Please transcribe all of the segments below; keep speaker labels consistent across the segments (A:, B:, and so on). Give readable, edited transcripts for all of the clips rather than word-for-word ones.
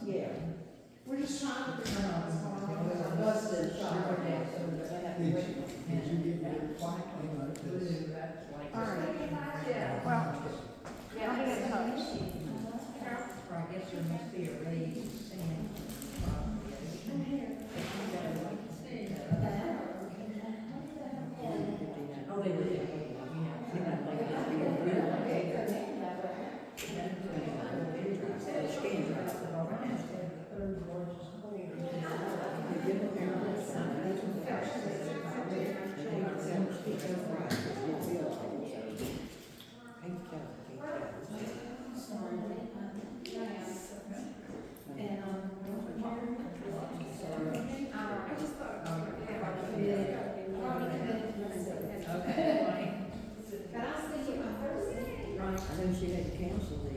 A: Yeah. We're just trying to figure out what's going on. Busted shop right now, so they have to wait.
B: Did you get your flight?
C: Alright, well, I'll be in touch.
A: I guess there must be a raise and. Oh, they did.
D: I know she had to cancel the,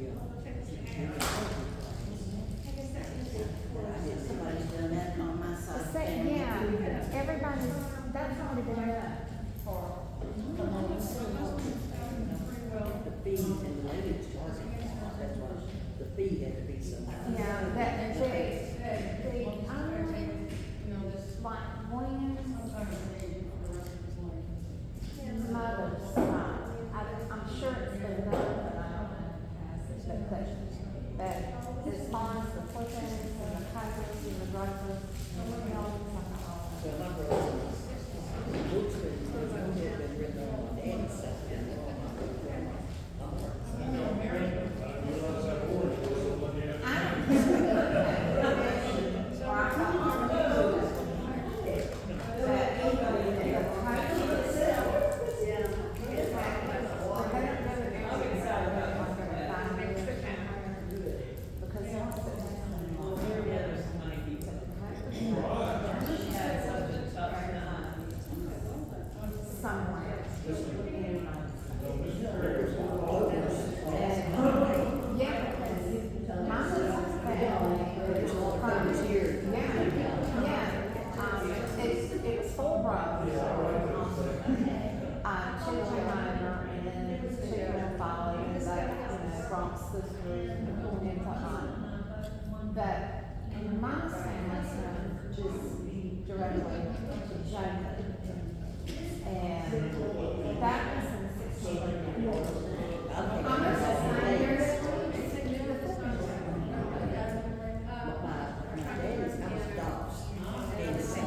D: somebody's done that on my side.
C: Yeah, everybody's, that's already been done for the moment.
D: The fee and the lady charging, that's why the fee had to be so high.
C: Yeah, that, the, like, when, I'm sure it's been done, but I don't know. But as far as the flipping and the covers and the brokers,
D: Well, my brother, the books that had been written on my daddy's side, and all my grandma,
C: but my family's just directly to Jacob. And that was in 16. I'm just saying, you're
D: my daddy's house dogs. And so,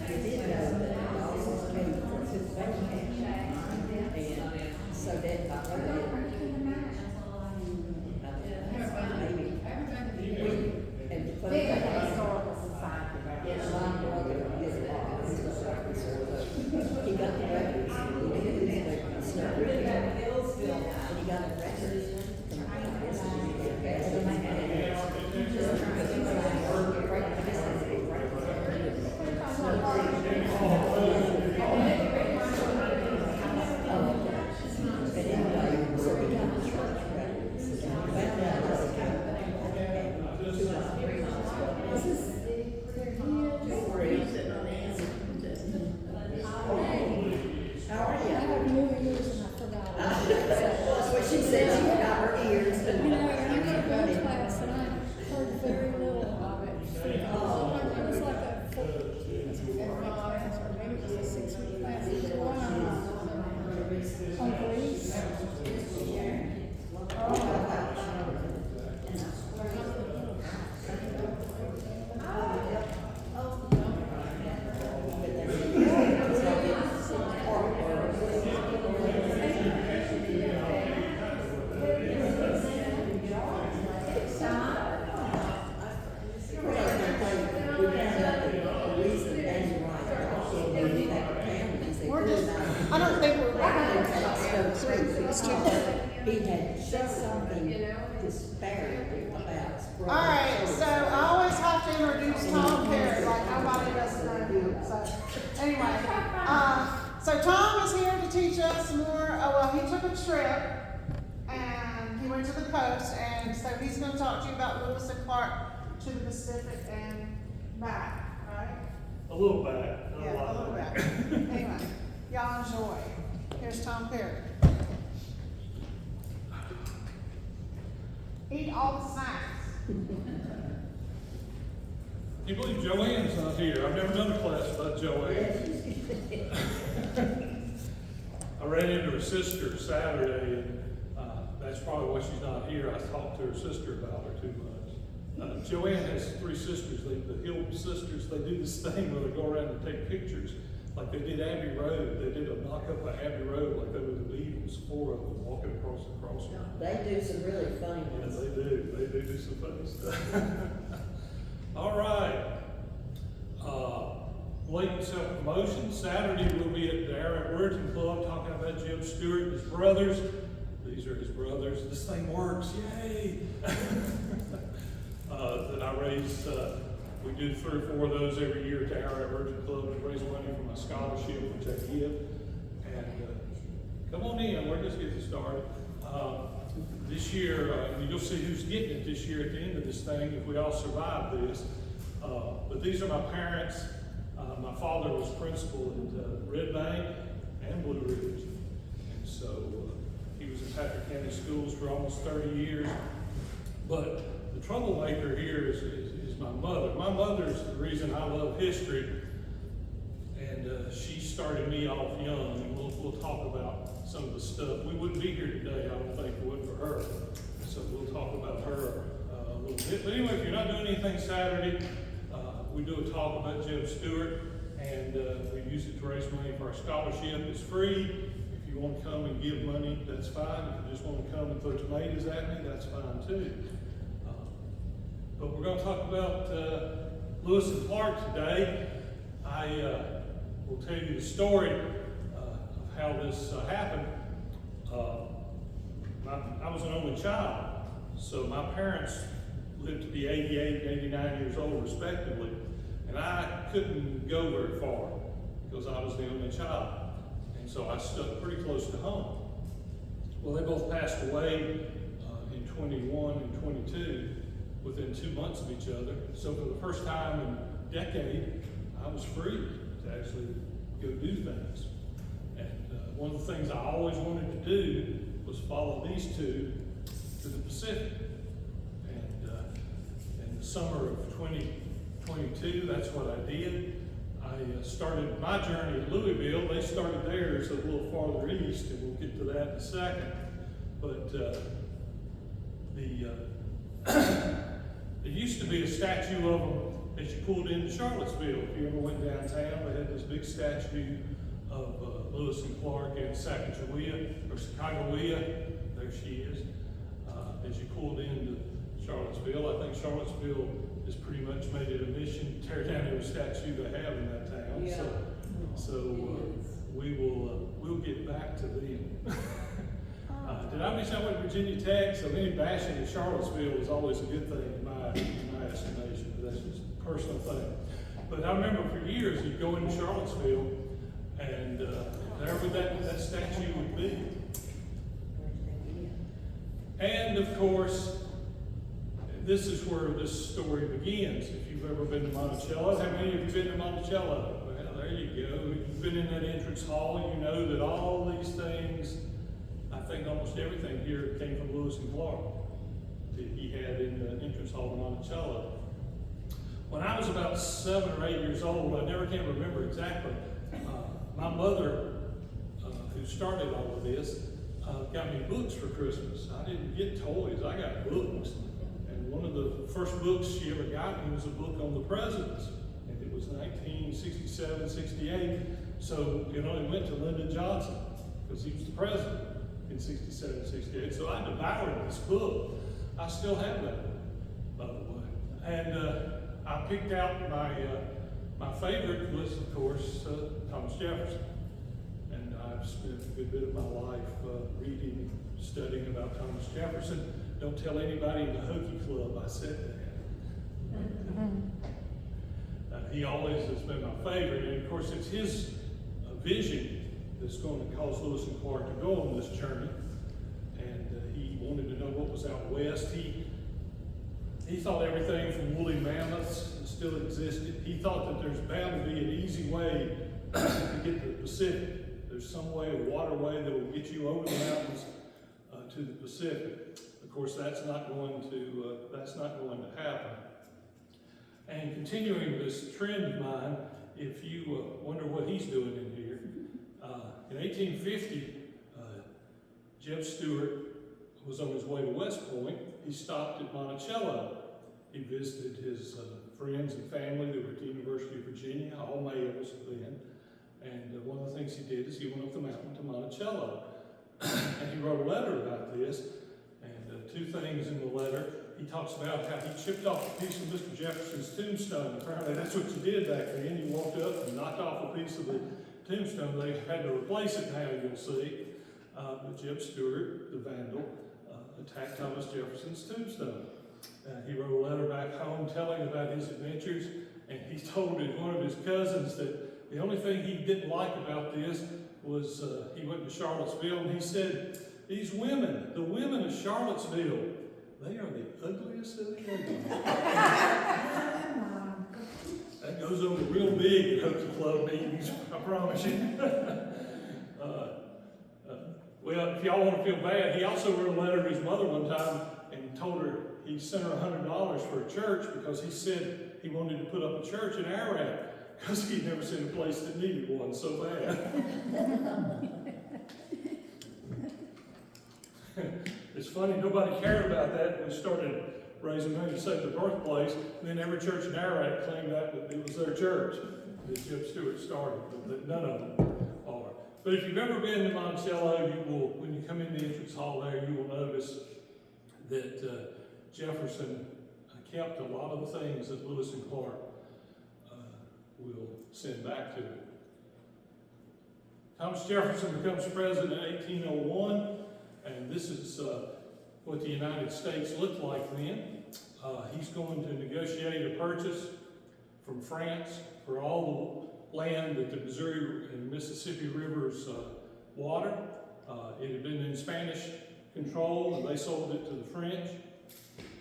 D: they did know that the dogs was made for his family. And so that, maybe, and for
C: big historical society.
D: my brother, he got the records, he did his records, and he got the records. But anyway, so he got the church records, and found out that the 2 or 3 months ago. This is how are you?
E: I have new ears and I forgot.
D: That's what she said, she got her ears.
E: You know, I went to Bible class and I heard very little of it. It was like a 4-week class, or maybe it was a 6-week class. It was on Greece. I don't think we're
D: He had said something disparaging about.
F: All right, so I always have to introduce Tom Perry, like nobody doesn't know him. So anyway, so Tom is here to teach us more. Well, he took a trip And he went to the coast, and so he's gonna talk to you about Lewis and Clark to the Pacific and back, right?
G: A little back, not a
F: Yeah,
G: lot
F: a little
G: back.
F: bit. Anyway, y'all enjoy. Here's Tom Perry. Eat all the snacks.
G: Can you believe Joanne's not here? I've never done a class about Joanne. I ran into her sister Saturday, and that's probably why she's not here. I talked to her sister about her too much. Joanne has 3 sisters. The Hill sisters, they do this thing where they go around and take pictures. Like they did Abbey Road. They did a mock-up of Abbey Road like they were the Beatles, 4 of them walking across the crossroad.
D: They do some really funny
G: Yeah,
D: ones.
G: they do. They do some funny stuff. All right. Blatant self-promotion. Saturday we'll be at the Arrowhead Virgin Club talking about Jim Stewart and his brothers. These are his brothers. This thing works. Yay! That I raise, we do 3 or 4 of those every year at the Arrowhead Virgin Club to raise money for my scholarship, which I give. And come on in, we're just getting started. This year, you'll see who's getting it this year at the end of this thing if we all survive this. But these are my parents. My father was principal at Red Bank and Blue Ridge. And so he was in Patrick County Schools for almost 30 years. But the troublemaker here is my mother. My mother's the reason I love history. And she started me off young, and we'll talk about some of the stuff. We wouldn't be here today, I don't think, if it wasn't for her. So we'll talk about her a little bit. But anyway, if you're not doing anything Saturday, we do a talk about Jim Stewart, and we use it to raise money for our scholarship. It's free. If you want to come and give money, that's fine. If you just want to come and throw tomatoes at me, that's fine too. But we're going to talk about Lewis and Clark today. I will tell you the story of how this happened. I was an only child, so my parents lived to be 88 and 89 years old respectively, and I couldn't go very far because I was the only child, and so I stuck pretty close to home. Well, they both passed away in 21 and 22 within 2 months of each other, so for the first time in a decade, I was free to actually go do things. And one of the things I always wanted to do was follow these 2 to the Pacific. And in the summer of 2022, that's what I did. I started my journey at Louisville. They started theirs a little farther east, and we'll get to that in a second. But there used to be a statue of them as you pulled into Charlottesville. If you ever went downtown, they had this big statue of Lewis and Clark and Sacagawea, or Sacagawea, there she is. As you pulled into Charlottesville, I think Charlottesville has pretty much made it a mission to tear down every statue they have in that town.
D: Yeah.
G: So we'll get back to them. Did I mention I went to Virginia Tech? So any bashing in Charlottesville is always a good thing in my estimation. But that's just a personal thing. But I remember for years you'd go into Charlottesville, and there would that statue would be. And of course, this is where this story begins. If you've ever been to Monticello, how many of you have been to Monticello? Well, there you go. If you've been in that entrance hall, you know that all these things, I think almost everything here came from Lewis and Clark that he had in the entrance hall of Monticello. When I was about 7 or 8 years old, I never can remember exactly, my mother, who started all of this, got me books for Christmas. I didn't get toys, I got books. And one of the first books she ever got me was a book on the presidents. And it was 1967, 68. So, it went to Lyndon Johnson, because he was the president in 67, 68. So I devoured this book. I still have that book, by the way. And I picked out my favorite was, of course, Thomas Jefferson. And I've spent a good bit of my life reading, studying about Thomas Jefferson. Don't tell anybody in the Hokey Club I said that. He always has been my favorite. And of course, it's his vision that's going to cause Lewis and Clark to go on this journey. and he wanted to know what was out west. He thought everything from woolly mammoths still existed. He thought that there's bound to be an easy way to get to the Pacific. There's some way, a waterway that will get you over the mountains to the Pacific. Of course, that's not going to happen. And continuing this trend of mine, if you wonder what he's doing in here, in 1850, Jeb Stuart was on his way to West Point. He stopped at Monticello. He visited his friends and family that were at the University of Virginia, all males then. And one of the things he did is he went up the mountain to Monticello. And he wrote a letter about this. And two things in the letter. He talks about how he chipped off a piece of Mr. Jefferson's tombstone. Apparently that's what you did back then. You walked up and knocked off a piece of the tombstone. They had to replace it now, you'll see. But Jeb Stuart, the vandal, attacked Thomas Jefferson's tombstone. He wrote a letter back home telling about his adventures, and he told one of his cousins that the only thing he didn't like about this was he went to Charlottesville and he said, "These women, the women of Charlottesville, they are the ugliest of the ugly." That goes over real big at Hope Club meetings, I promise you. Well, if y'all want to feel bad, he also wrote a letter to his mother one time and told her he sent her $100 for a church because he said he wanted to put up a church in Iraq because he'd never seen a place that needed one so bad. It's funny, nobody cared about that when we started raising money to save the birthplace, and then every church in Iraq claimed that it was their church that Jeb Stuart started, but none of them are. But if you've ever been to Monticello, you will, when you come in the entrance hall there, you will notice that Jefferson kept a lot of the things that Lewis and Clark will send back to him. Thomas Jefferson becomes president in 1801, and this is what the United States looked like then. He's going to negotiate a purchase from France for all the land that the Missouri and Mississippi rivers water. It had been in Spanish control, and they sold it to the French,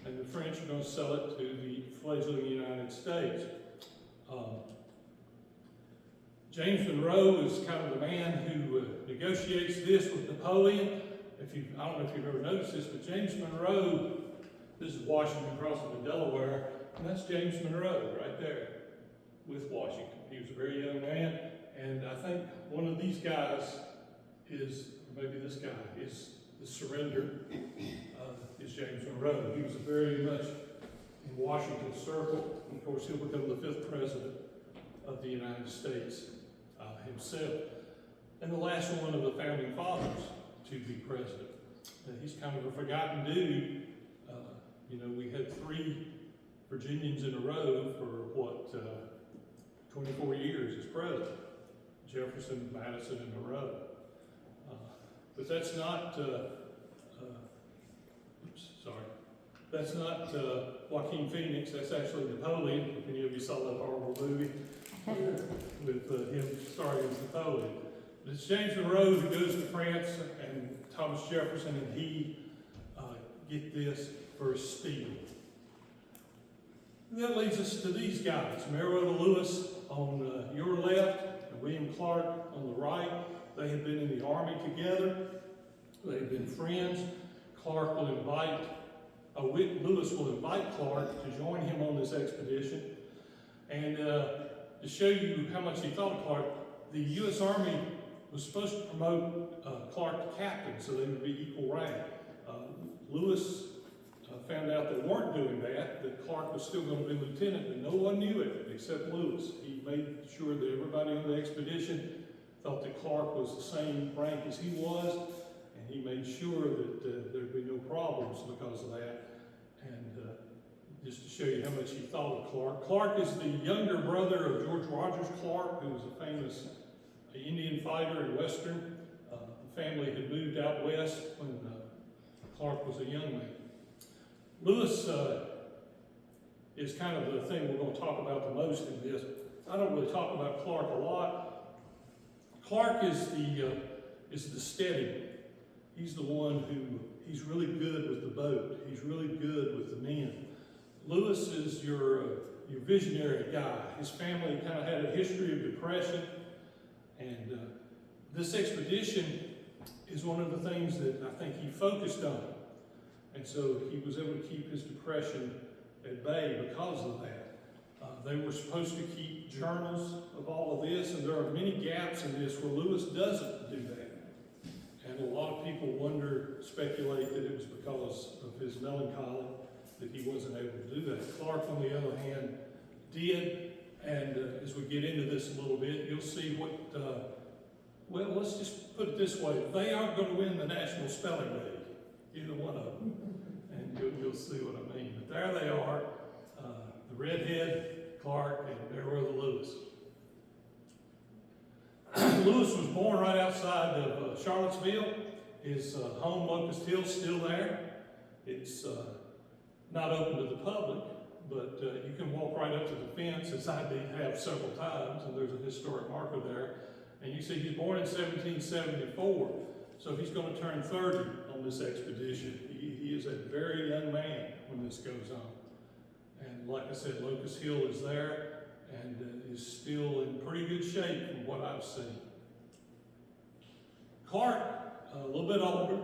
G: and the French are going to sell it to the fledgling United States. James Monroe is kind of the man who negotiates this with Napoleon. I don't know if you've ever noticed this, but James Monroe, this is Washington crossing the Delaware, and that's James Monroe right there with Washington. He was a very young man, and I think one of these guys is, or maybe this guy, is the surrender, is James Monroe. He was very much in Washington's circle, and of course he'll become the 5th president of the United States himself. And the last one of the founding fathers to be president. He's kind of a forgotten dude. We had 3 Virginians in a row for 24 years as president. Jefferson, Madison in a row. But that's not, that's not Joaquin Phoenix, that's actually Napoleon, if any of you saw that horrible movie with him starring as Napoleon. But it's James Monroe who goes to France, and Thomas Jefferson and he get this for steel. And that leads us to these guys, Meriwether Lewis on your left, and William Clark on the right. They had been in the army together. They had been friends. Clark will invite, Lewis will invite Clark to join him on this expedition. And to show you how much he thought of Clark, the U.S. Army was supposed to promote Clark to captain so they would be equal rank. Lewis found out they weren't doing that Clark was still going to be lieutenant, but no one knew it except Lewis. He made sure that everybody on the expedition thought that Clark was the same rank as he was, and he made sure that there'd be no problems because of that. And just to show you how much he thought of Clark. Clark is the younger brother of George Rogers Clark, who was a famous Indian fighter and Western. The family had moved out west when Clark was a young man. Lewis is kind of the thing we're going to talk about the most in this. I don't really talk about Clark a lot. Clark is the steady. He's the one who, he's really good with the boat. He's really good with the men. Lewis is your visionary guy. His family kind of had a history of depression, and this expedition is one of the things that I think he focused on. And so he was able to keep his depression at bay because of that. They were supposed to keep journals of all of this, and there are many gaps in this where Lewis doesn't do that. And a lot of people speculate that it was because of his melancholy that he wasn't able to do that. Clark, on the other hand, did, and as we get into this a little bit, you'll see what, well, let's just put it this way. They aren't going to win the National Spelling Bee, either one of them, and you'll see what I mean. But there they are, the redhead, Clark, and Meriwether Lewis. Lewis was born right outside of Charlottesville. His home, Locust Hill, is still there. It's not open to the public, but you can walk right up to the fence, as I did have several times, and there's a historic marker there. And you see he's born in 1774, so he's going to turn 30 on this expedition. He is a very young man when this goes on. And like I said, Locust Hill is there and is still in pretty good shape from what I've seen. Clark, a little bit older,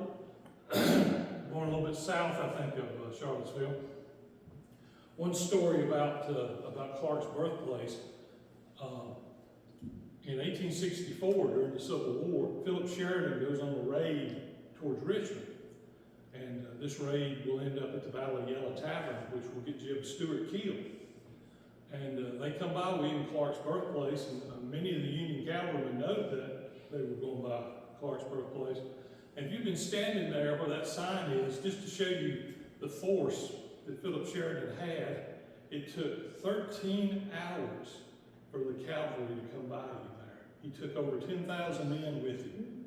G: born a little bit south, I think, of Charlottesville. One story about Clark's birthplace. In 1864, during the Civil War, Philip Sheridan goes on a raid towards Richmond. And this raid will end up at the Battle of Yellow Tavern, which will get Jeb Stuart killed. And they come by William Clark's birthplace, and many of the Union cavalrymen know that they were going by Clark's birthplace. And if you've been standing there where that sign is, just to show you the force that Philip Sheridan had, it took 13 hours for the cavalry to come by you there. He took over 10,000 men with him.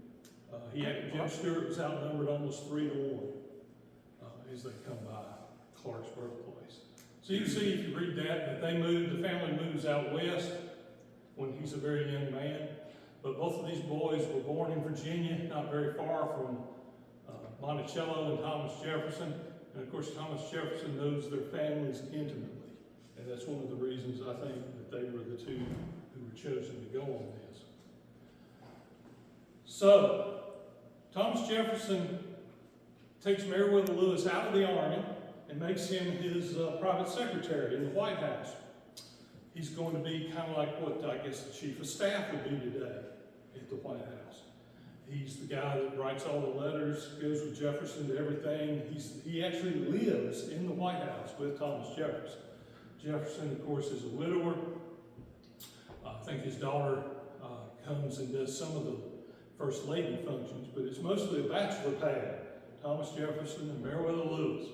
G: Jeb Stuart was outnumbered almost 3 to 1 as they come by Clark's birthplace. So you can see, if you read that they moved, the family moves out west when he's a very young man. But both of these boys were born in Virginia, not very far from Monticello and Thomas Jefferson. And of course, Thomas Jefferson knows their families intimately. And that's one of the reasons I think that they were the two who were chosen to go on this. So, Thomas Jefferson takes Meriwether Lewis out of the Army and makes him his private secretary in the White House. He's going to be kind of like what I guess the chief of staff would be today at the White House. He's the guy that writes all the letters, goes with Jefferson to everything. He actually lives in the White House with Thomas Jefferson. Jefferson, of course, is a widower. I think his daughter comes and does some of the First Lady functions, but it's mostly a bachelor pad. Thomas Jefferson and Meriwether Lewis.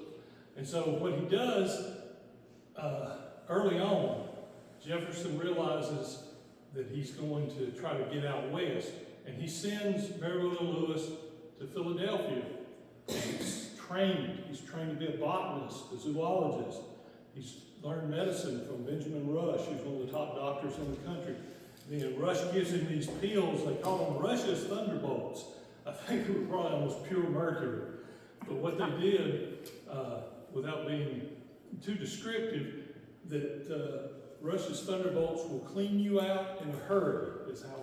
G: And so what he does early on, Jefferson realizes that he's going to try to get out west, and he sends Meriwether Lewis to Philadelphia. He's trained to be a botanist, a zoologist. He's learned medicine from Benjamin Rush, who's one of the top doctors in the country. Then Rush gives him these pills, they call them Rush's Thunderbolts. I think they were probably almost pure mercury. But what they did, without being too descriptive, that Rush's Thunderbolts will clean you out in a hurry, is how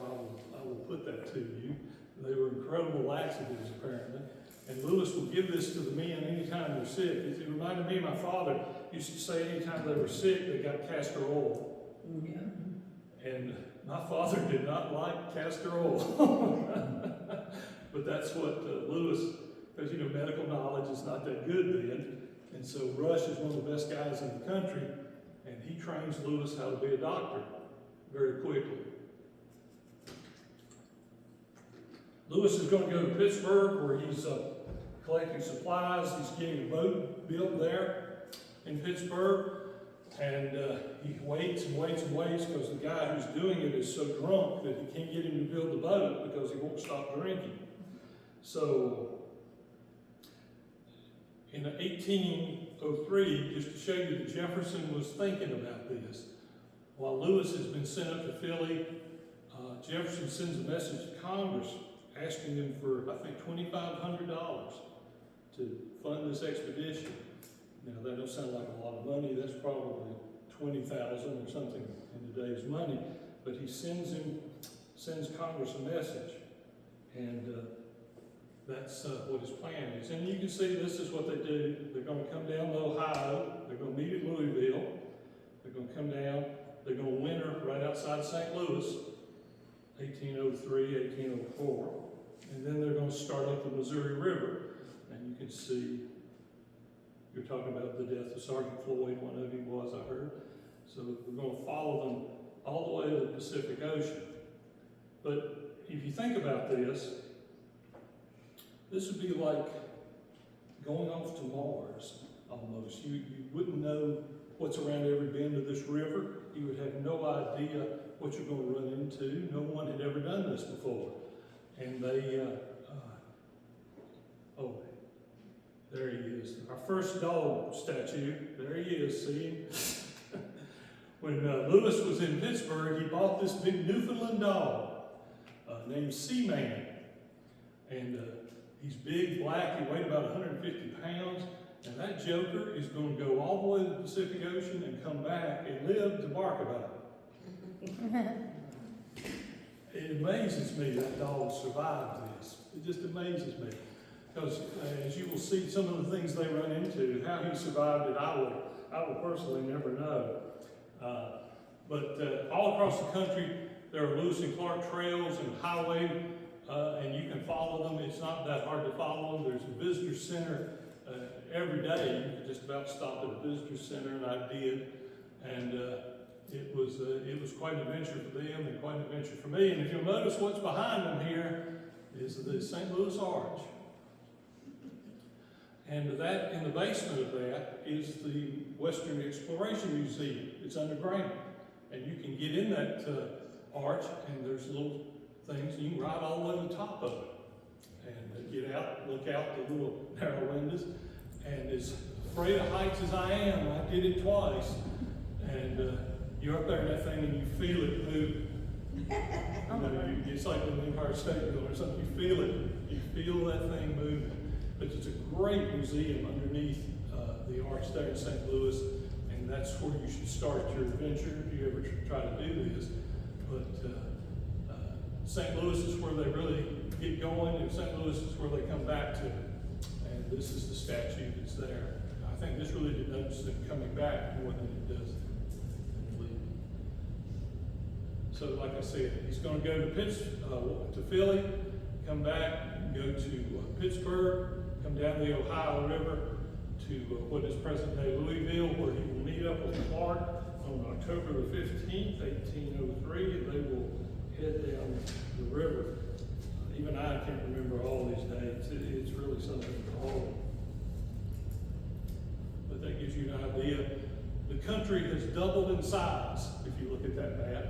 G: I will put that to you. They were incredible laxatives, apparently. And Lewis will give this to the men anytime they're sick. It reminded me of my father used to say anytime they were sick, they got castor oil.
D: Yeah.
G: And my father did not like castor oil. But that's what Lewis, because medical knowledge is not that good then. And so Rush is one of the best guys in the country, and he trains Lewis how to be a doctor very quickly. Lewis is going to go to Pittsburgh, where he's collecting supplies. He's getting a boat built there in Pittsburgh. And he waits and waits and waits because the guy who's doing it is so drunk that he can't get him to build the boat because he won't stop drinking. So in 1803, just to show you that Jefferson was thinking about this, while Lewis has been sent up to Philly, Jefferson sends a message to Congress asking them for, I think, $2,500 to fund this expedition. Now, that don't sound like a lot of money. That's probably 20,000 or something in today's money. But he sends Congress a message, and that's what his plan is. And you can see this is what they do. They're going to come down to Ohio. They're going to meet at Louisville. They're going to come down. They're going to winter right outside St. Louis, 1803, 1804. And then they're going to start up the Missouri River. And you can see, you're talking about the death of Sergeant Floyd, one of you was, I heard. So we're going to follow them all the way to the Pacific Ocean. But if you think about this would be like going off to Mars, almost. You wouldn't know what's around every bend of this river. You would have no idea what you're going to run into. No one had ever done this before. And they, oh, there he is. Our first dog statue, there he is, see him? When Lewis was in Pittsburgh, he bought this big Newfoundland dog named Seaman. And he's big, black, he weighed about 150 pounds. And that joker is going to go all the way to the Pacific Ocean and come back and live to bark about it. It amazes me that dog survived this. It just amazes me. Because as you will see, some of the things they run into, how he survived it, I will personally never know. But all across the country, there are Lewis and Clark trails and highway, and you can follow them. It's not that hard to follow them. There's a visitor center every day. You can just about stop at a visitor center, and I did. And it was quite an adventure for them and quite an adventure for me. And if you'll notice, what's behind them here is the St. Louis Arch. And that, in the basement of that, is the Western Exploration Museum. It's underground. And you can get in that arch, and there's little things, you can ride all the way to the top of it. And get out, look out the little narrow windows. And as afraid of heights as I am, I did it twice. And you're up there in that thing and you feel it move. It's like an Empire State Building or something. You feel it. You feel that thing moving. But it's a great museum underneath the arch there in St. Louis, and that's where you should start your adventure if you ever try to do this. But St. Louis is where they really get going, and St. Louis is where they come back to. And this is the statue that's there. I think this really denotes them coming back more than it does them leaving. So, like I said, he's going to go to Philly, come back, go to Pittsburgh, come down the Ohio River to what is present-day Louisville, where he will meet up with Clark on October the 15th, 1803, and they will head down the river. Even I can't remember all these dates. It's really something to hold. But that gives you an idea. The country has doubled in size, if you look at that map,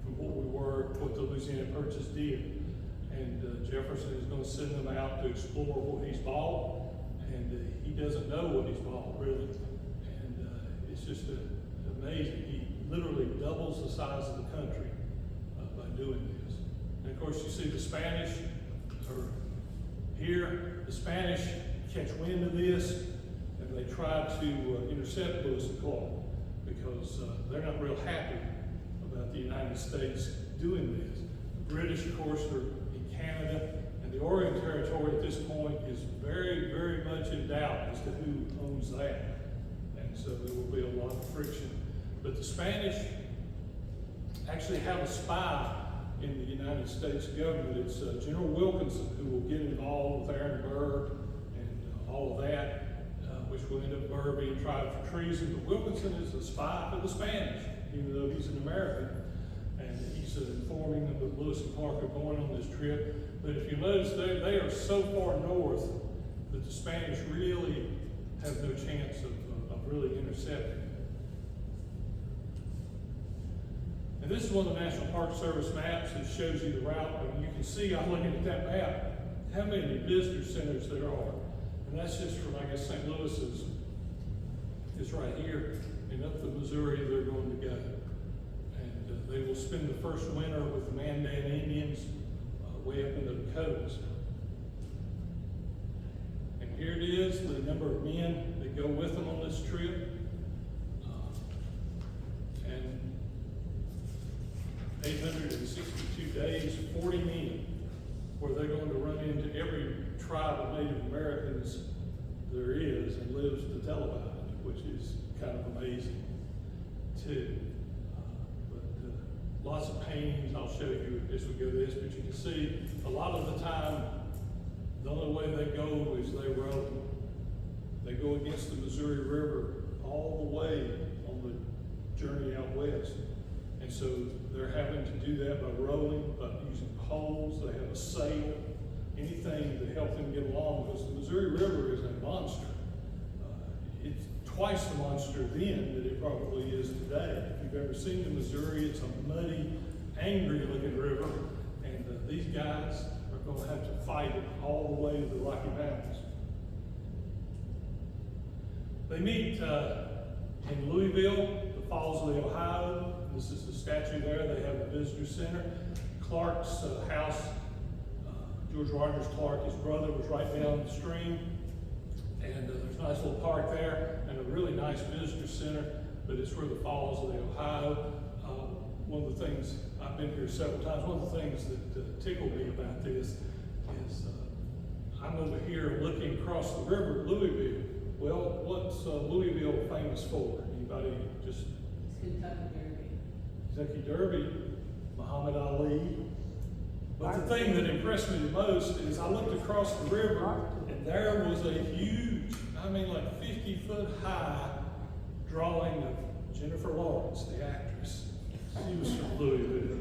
G: from what the Louisiana Purchase did. And Jefferson is going to send them out to explore what he's bought, and he doesn't know what he's bought, really. And it's just amazing. He literally doubles the size of the country by doing this. And of course, you see the Spanish are here. The Spanish catch wind of this, and they try to intercept Lewis and Clark because they're not real happy about the United States doing this. The British, of course, are Canada, and the Oregon Territory at this point is very, very much in doubt as to who owns that. And so there will be a lot of friction. But the Spanish actually have a spy in the United States government. It's General Wilkinson, who will get involved with Aaron Burr and all of that, which will end up Burr being tried for treason. But Wilkinson is a spy for the Spanish, even though he's an American. And he's informing them that Lewis and Clark are going on this trip. But if you notice, they are so far north that the Spanish really have no chance of really intercepting. And this is one of the National Park Service maps that shows you the route. And you can see, I'm looking at that map, how many visitor centers there are. And that's just from, I guess, St. Louis is right here. And up the Missouri, they're going to go. They will spend the first winter with the Mandan Indians way up into the coast. And here it is, the number of men that go with them on this trip. And 862 days, 40 men, where they're going to run into every tribe of Native Americans there is and lives to tell about it, which is kind of amazing too. Lots of paintings, I'll show you as we go this, but you can see a lot of the time, the only way they go is they row. They go against the Missouri River all the way on the journey out west. And so they're having to do that by rowing, by using poles, they have a sail, anything to help them get along, because the Missouri River is a monster. It's twice the monster then that it probably is today. If you've ever seen the Missouri, it's a muddy, angry looking river, and these guys are going to have to fight it all the way to the Rocky Mountains. They meet in Louisville, the Falls of the Ohio. This is the statue there. They have a visitor center. Clark's house, George Rogers Clark, his brother, was right down the stream. And there's a nice little park there and a really nice visitor center, but it's where the Falls of the Ohio. One of the things, I've been here several times, one of the things that tickled me about this is I'm over here looking across the river at Louisville. Well, what's Louisville famous for? Anybody just? Kentucky Derby, Muhammad Ali. But the thing that impressed me the most is I looked across the river and there was a huge, I mean like 50-foot high drawing of Jennifer Lawrence, the actress. She was from Louisville.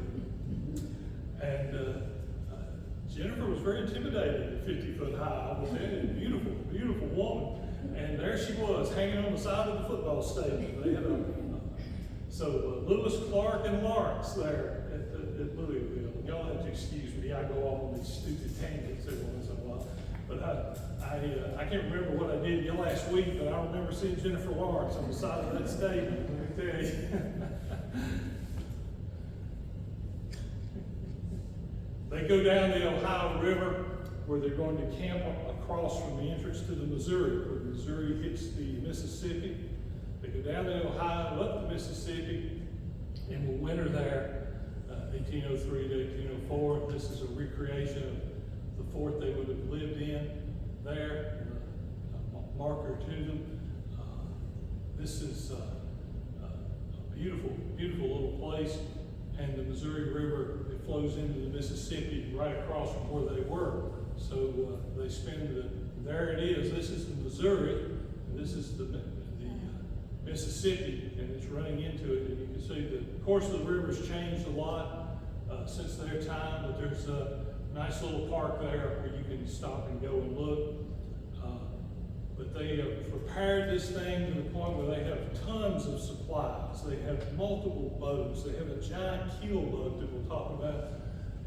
G: And Jennifer was very intimidating at 50-foot high. I was a beautiful, beautiful woman. And there she was, hanging on the side of the football stadium. They had so Lewis, Clark, and Lawrence there at Louisville. Y'all have to excuse me, I go off on these stupid tangents every once in a while. But I can't remember what I did last week, but I remember seeing Jennifer Lawrence on the side of that stadium, let me tell you. They go down the Ohio River, where they're going to camp across from the entrance to the Missouri, where the Missouri hits the Mississippi. They go down the Ohio, up the Mississippi, and will winter there, 1803 to 1804. This is a recreation of the fort they would have lived in there, a marker to them. This is a beautiful, beautiful little place, and the Missouri River, it flows into the Mississippi right across from where they were. So they spend there it is. This is the Missouri, and this is the Mississippi, and it's running into it. And you can see the course of the river's changed a lot since their time, but there's a nice little park there where you can stop and go and look. But they have prepared this thing to the point where they have tons of supplies. They have multiple boats. They have a giant keel boat that we'll talk about.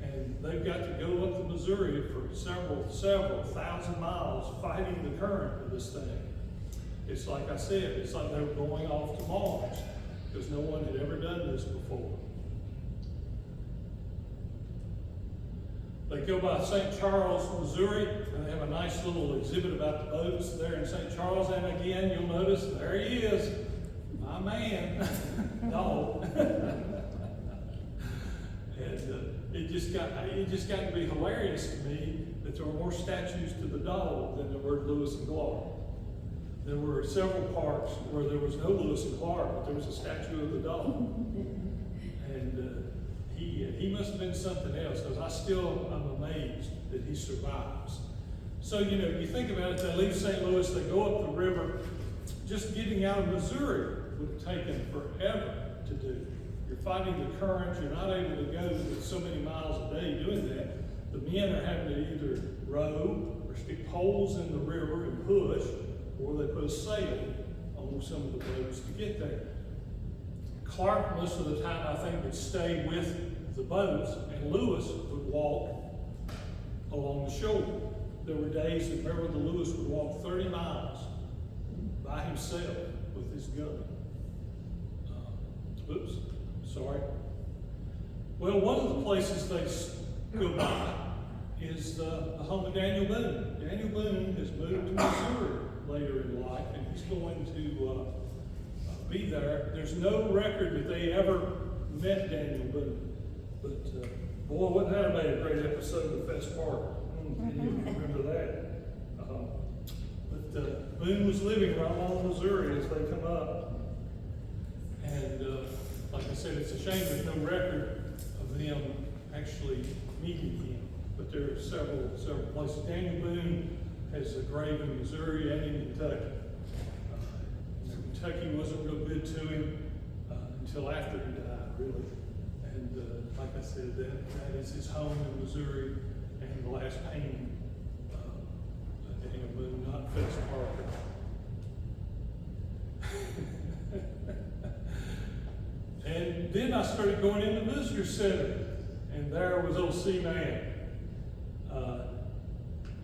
G: And they've got to go up the Missouri for several thousand miles fighting the current of this thing. It's like I said, it's like they were going off to Mars because no one had ever done this before. They go by St. Charles, Missouri, and they have a nice little exhibit about the boats there in St. Charles. And again, you'll notice there he is, my man, dog. And it just got to be hilarious to me that there were more statues to the dog than there were to Lewis and Clark. There were several parks where there was no Lewis and Clark, but there was a statue of the dog. And he must have been something else, because I'm amazed that he survives. So, you think about it, they leave St. Louis, they go up the river. Just getting out of Missouri would have taken forever to do. You're fighting the current, you're not able to go so many miles a day doing that. The men are having to either row or stick poles in the river and push, or they put a sail on some of the boats to get there. Clark, most of the time, I think, would stay with the boats, and Lewis would walk along the shore. There were days that remember the Lewis would walk 30 miles by himself with his gun. Sorry. Well, one of the places they go by is the home of Daniel Boone. Daniel Boone has moved to Missouri later in life, and he's going to be there. There's no record that they ever met Daniel Boone, but boy, wouldn't that have made a great episode of Fest Park? You remember that? But Boone was living right along Missouri as they come up, and like I said, it's a shame there's no record of them actually meeting him. But there are several places. Daniel Boone has a grave in Missouri and in Kentucky. Kentucky wasn't real good to him until after he died, really. And like I said, that is his home in Missouri, and the last painting of Daniel Boone, not Fest Parker. And then I started going in the visitor center, and there was old C-Man.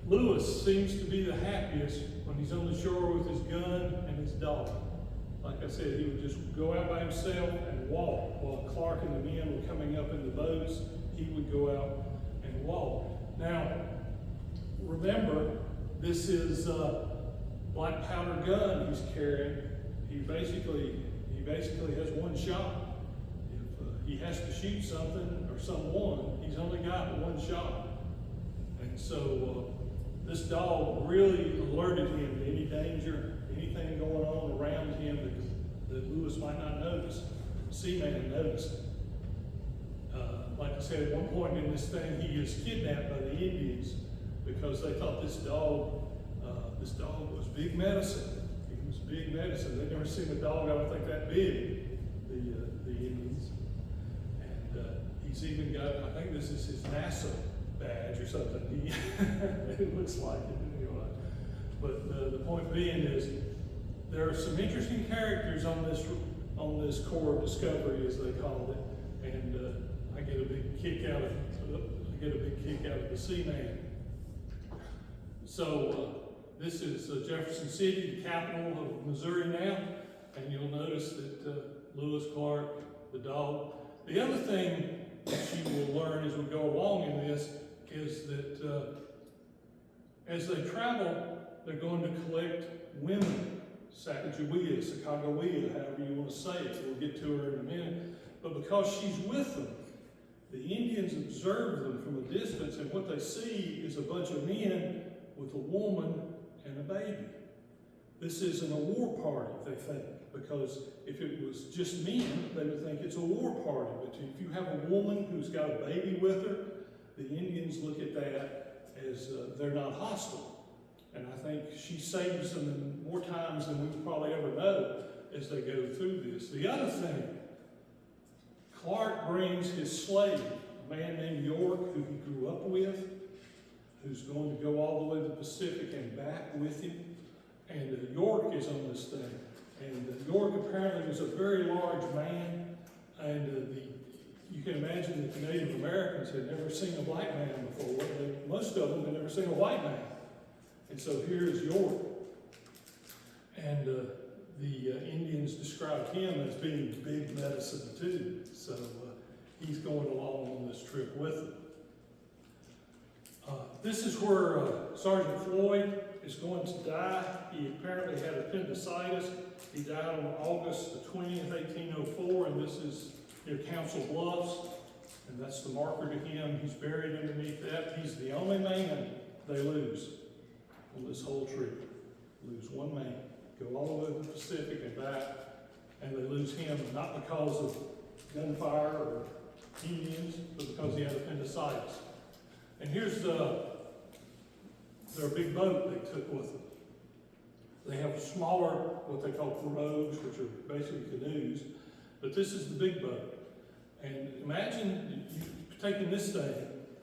G: Lewis seems to be the happiest when he's on the shore with his gun and his dog. Like I said, he would just go out by himself and walk while Clark and the men were coming up in the boats. He would go out and walk. Now, remember, this is a black powder gun he's carrying. He basically has one shot. If he has to shoot something or someone, he's only got one shot. And so this dog really alerted him to any danger, anything going on around him that Lewis might not notice. Seaman noticed. Like I said, at one point in this thing, he is kidnapped by the Indians because they thought this dog was big medicine. He was big medicine. They'd never seen a dog, I don't think, that big, the Indians. And he's even got, I think this is his NASA badge or something. It looks like it anyway. But the point being is, there are some interesting characters on this core of discovery, as they called it, and I get a big kick out of the Seaman. So this is Jefferson City, the capital of Missouri now, and you'll notice that Lewis, Clark, the dog. The other thing that you will learn as we go along in this is that as they travel, they're going to collect women, Sacagawea, however you want to say it. We'll get to her in a minute. But because she's with them, the Indians observe them from a distance, and what they see is a bunch of men with a woman and a baby. This isn't a war party, they think, because if it was just men, they would think it's a war party. But if you have a woman who's got a baby with her, the Indians look at that as they're not hostile. And I think she saves them more times than we probably ever know as they go through this. The other thing, Clark brings his slave, a man named York, who he grew up with, who's going to go all the way to the Pacific and back with him. And York is on this thing. And York apparently was a very large man, and you can imagine that the Native Americans had never seen a black man before. Most of them had never seen a white man. And so here's York. And the Indians described him as being big medicine too. So he's going along on this trip with them. This is where Sergeant Floyd is going to die. He apparently had appendicitis. He died on August the 20th, 1804, and this is near Council Bluffs, and that's the marker to him. He's buried underneath that. He's the only man they lose on this whole trip. Lose one man. Go all the way to the Pacific and back, and they lose him not because of gunfire or Indians, but because he had appendicitis. And here's their big boat they took with them. They have smaller, what they call pirogues, which are basically canoes, but this is the big boat. And imagine you've taken this thing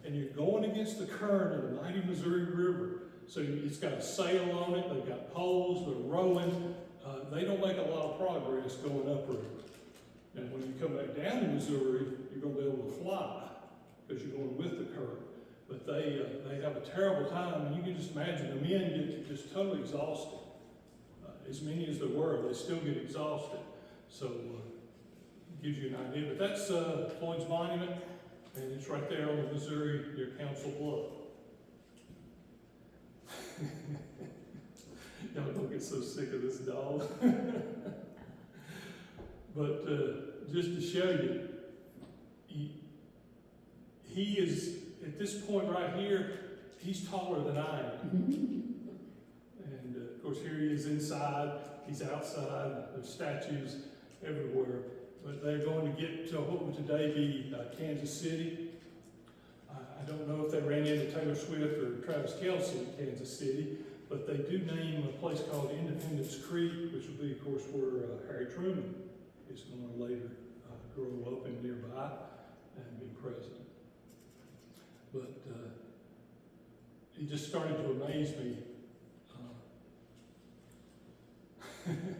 G: and you're going against the current of the mighty Missouri River. So it's got a sail on it, they've got poles, they're rowing. They don't make a lot of progress going upriver. And when you come back down to Missouri, you're going to be able to fly because you're going with the current. But they have a terrible time, and you can just imagine the men get just totally exhausted. As many as there were, they still get exhausted. So it gives you an idea. But that's Floyd's monument, and it's right there on the Missouri near Council Bluff. Y'all don't get so sick of this dog. But just to show you, he is, at this point right here, he's taller than I am. And of course, here he is inside, he's outside, there's statues everywhere. But they're going to get to what would today be Kansas City. I don't know if they ran into Taylor Swift or Travis Kelce in Kansas City, but they do name a place called Independence Creek, which will be, of course, where Harry Truman is going to later grow up and nearby and be president. But it just started to amaze me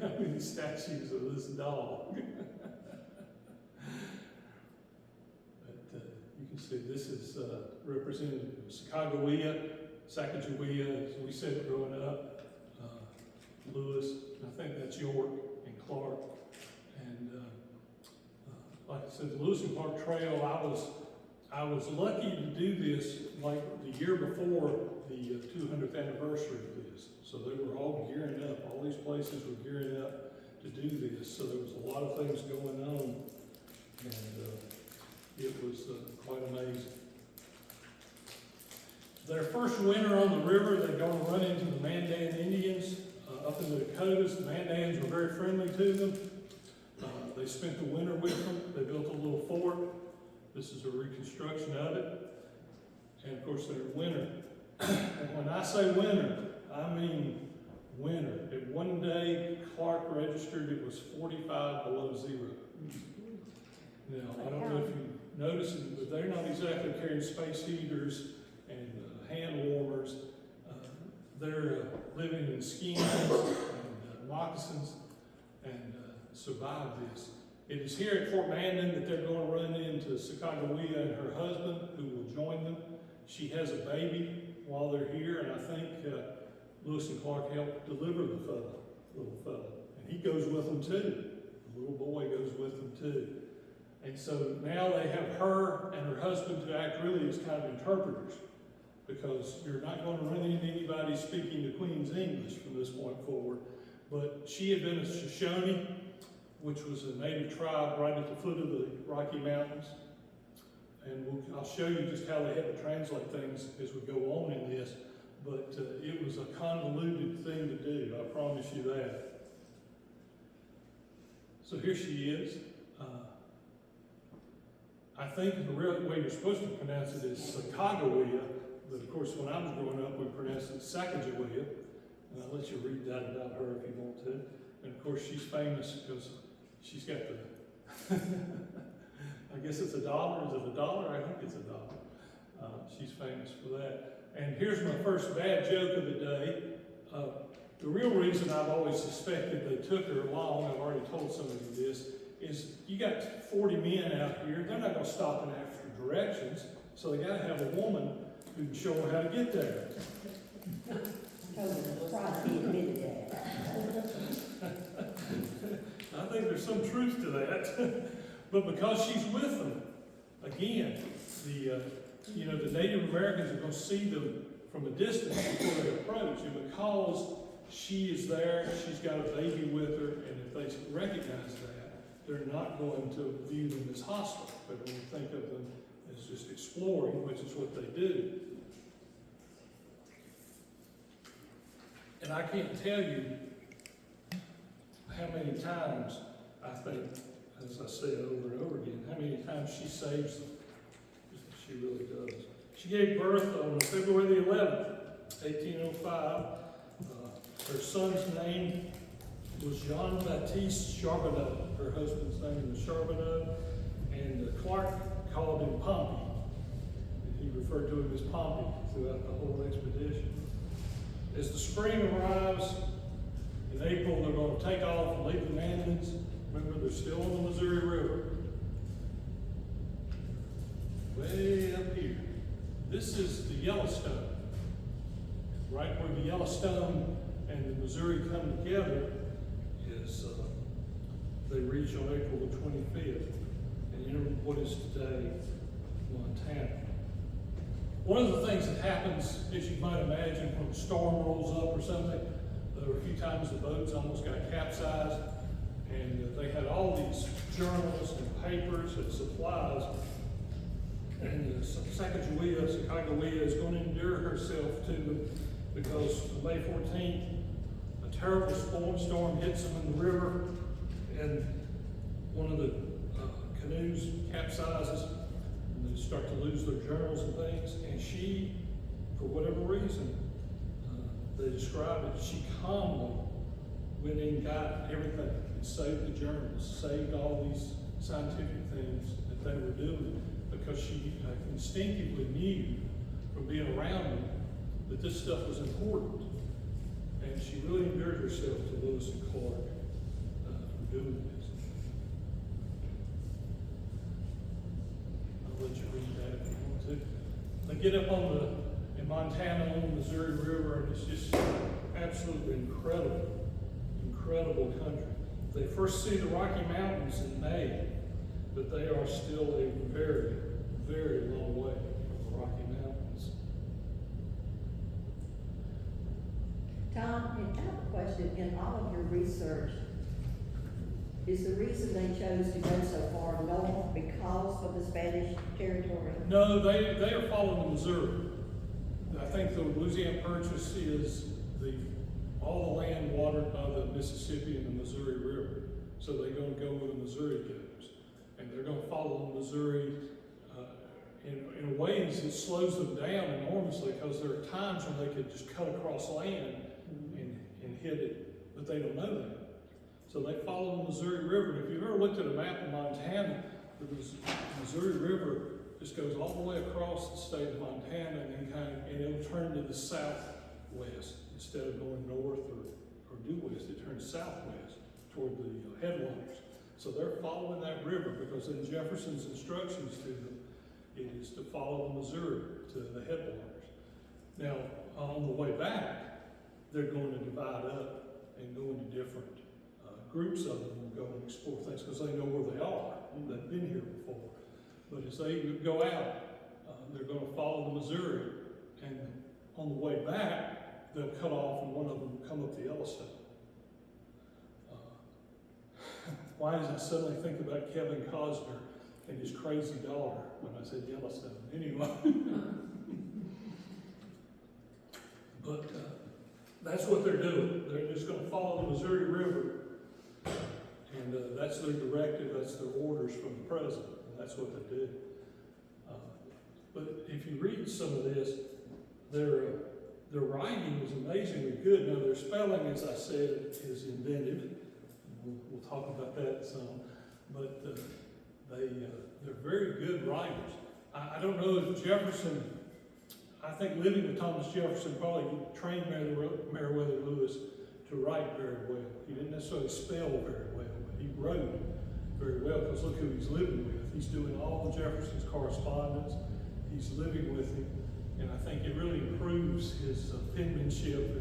G: how many statues of this dog. But you can see this is represented Sacagawea, Sacagawea, as we said it growing up, Lewis, and I think that's York and Clark. And like I said, the Lewis and Clark Trail, I was lucky to do this like the year before the 200th anniversary of this. So they were all gearing up. All these places were gearing up to do this. So there was a lot of things going on, and it was quite amazing. Their first winter on the river, they're going to run into the Mandan Indians up in the Dakotas. The Mandans were very friendly to them. They spent the winter with them. They built a little fort. This is a reconstruction of it. And of course, they're in winter. And when I say winter, I mean winter. At one day, Clark registered it was 45 below zero. Now, I don't know if you noticed it, but they're not exactly carrying space heaters and hand warmers. They're living in skins and moccasins and survive this. It is here at Fort Mandan that they're going to run into Sacagawea and her husband, who will join them. She has a baby while they're here, and I think Lewis and Clark helped deliver the little fella. And he goes with them too. The little boy goes with them too. And so now they have her and her husband to act really as kind of interpreters, because you're not going to run into anybody speaking the Queen's English from this point forward. But she had been a Shoshone, which was a native tribe right at the foot of the Rocky Mountains. And I'll show you just how they had to translate things as we go on in this. But it was a convoluted thing to do, I promise you that. So here she is. I think the real way you're supposed to pronounce it is Sacagawea, but of course when I was growing up we pronounced it Sacagawea. And I'll let you read that about her if you want to. And of course she's famous because she's got the, I guess it's $1. Is it $1? I think it's $1. She's famous for that. And here's my first bad joke of the day. The real reason I've always suspected they took her along, I've already told some of you this, is you got 40 men out here, they're not going to stop and ask for directions, so they got to have a woman who can show them how to get there.
D: Probably admitted that.
G: I think there's some truth to that. But because she's with them, again, the Native Americans are going to see them from a distance before they approach. And because she is there, she's got a baby with her, and if they recognize that, they're not going to view them as hostile. They're going to think of them as just exploring, which is what they do. And I can't tell you how many times, I think, as I said over and over again, how many times she saves them. She really does. She gave birth on February the 11th, 1805. Her son's name was Jean-Baptiste Charbonneau. Her husband's name was Charbonneau. And Clark called him Pompey. And he referred to him as Pompey throughout the whole expedition. As the spring arrives, in April, they're going to take off and leave the Mandans. Remember, they're still on the Missouri River. Way up here. This is the Yellowstone. Right where the Yellowstone and the Missouri come together is, they reach on April the 25th. And you know what is today Montana. one of the things that happens, as you might imagine, when a storm rolls up or something, there were a few times the boats almost got capsized, and they had all these journals and papers and supplies. And Sacagawea is going to endure herself to them because on May 14th, a terrible storm hits them in the river, and one of the canoes capsizes, and they start to lose their journals and things. And she, for whatever reason, they describe it, she calmly went in and got everything and saved the journals, saved all these scientific things that they were doing, because she instinctively knew from being around them that this stuff was important. And she really endeared herself to Lewis and Clark for doing this. I'll let you read that if you want to. They get up in Montana on the Missouri River, and it's just absolutely incredible country. They first see the Rocky Mountains in May, but they are still a very, very long way from the Rocky Mountains.
D: Tom, I have a question. In all of your research, is the reason they chose to go so far north because of the Spanish territory?
G: No, they are following the Missouri. I think the Louisiana Purchase is all the land watered by the Mississippi and the Missouri River. So they're going to go where the Missouri goes. And they're going to follow the Missouri in ways that slows them down enormously, because there are times when they could just cut across land and hit it, but they don't know that. So they follow the Missouri River. If you've ever looked at a map of Montana, the Missouri River just goes all the way across the state of Montana, and it'll turn to the southwest instead of going north or due west. It turns southwest toward the headwaters. So they're following that river, because in Jefferson's instructions to them, it is to follow the Missouri to the headwaters. Now, on the way back, they're going to divide up and go into different groups of them and go and explore things, because they know where they are. They've been here before. But as they go out, they're going to follow the Missouri, and on the way back, they'll cut off, and one of them will come up the Yellowstone. Why did I suddenly think about Kevin Costner and his crazy daughter when I said Yellowstone? Anyway. But that's what they're doing. They're just going to follow the Missouri River, and that's their directive, that's their orders from the president, and that's what they do. But if you read some of this, their writing is amazingly good. Now, their spelling, as I said, is inventive. We'll talk about that some, but they're very good writers. I don't know if Jefferson, I think living with Thomas Jefferson probably trained Meriwether Lewis to write very well. He didn't necessarily spell very well, but he wrote very well, because look who he's living with. He's doing all of Jefferson's correspondence. He's living with him, and I think it really improves his penmanship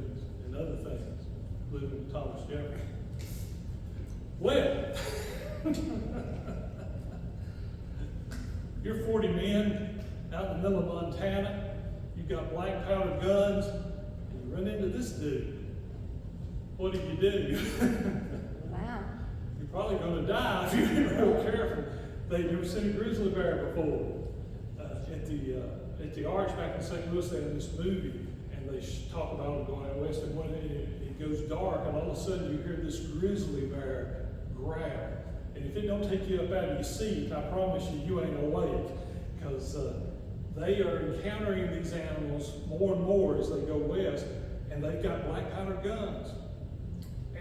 G: and other things, living with Thomas Jefferson. Well, you're 40 men out in the middle of Montana, you've got black powder guns, and you run into this dude. What do you do?
C: Wow.
G: You're probably going to die if you're real careful. They've never seen a grizzly bear before. At the Arch back in St. Louis, they had this movie, and they talk about it going out west, and when it goes dark, and all of a sudden you hear this grizzly bear growl. And if it don't take you up out of your seat, I promise you ain't awake, because they are encountering these animals more and more as they go west, and they've got black powder guns.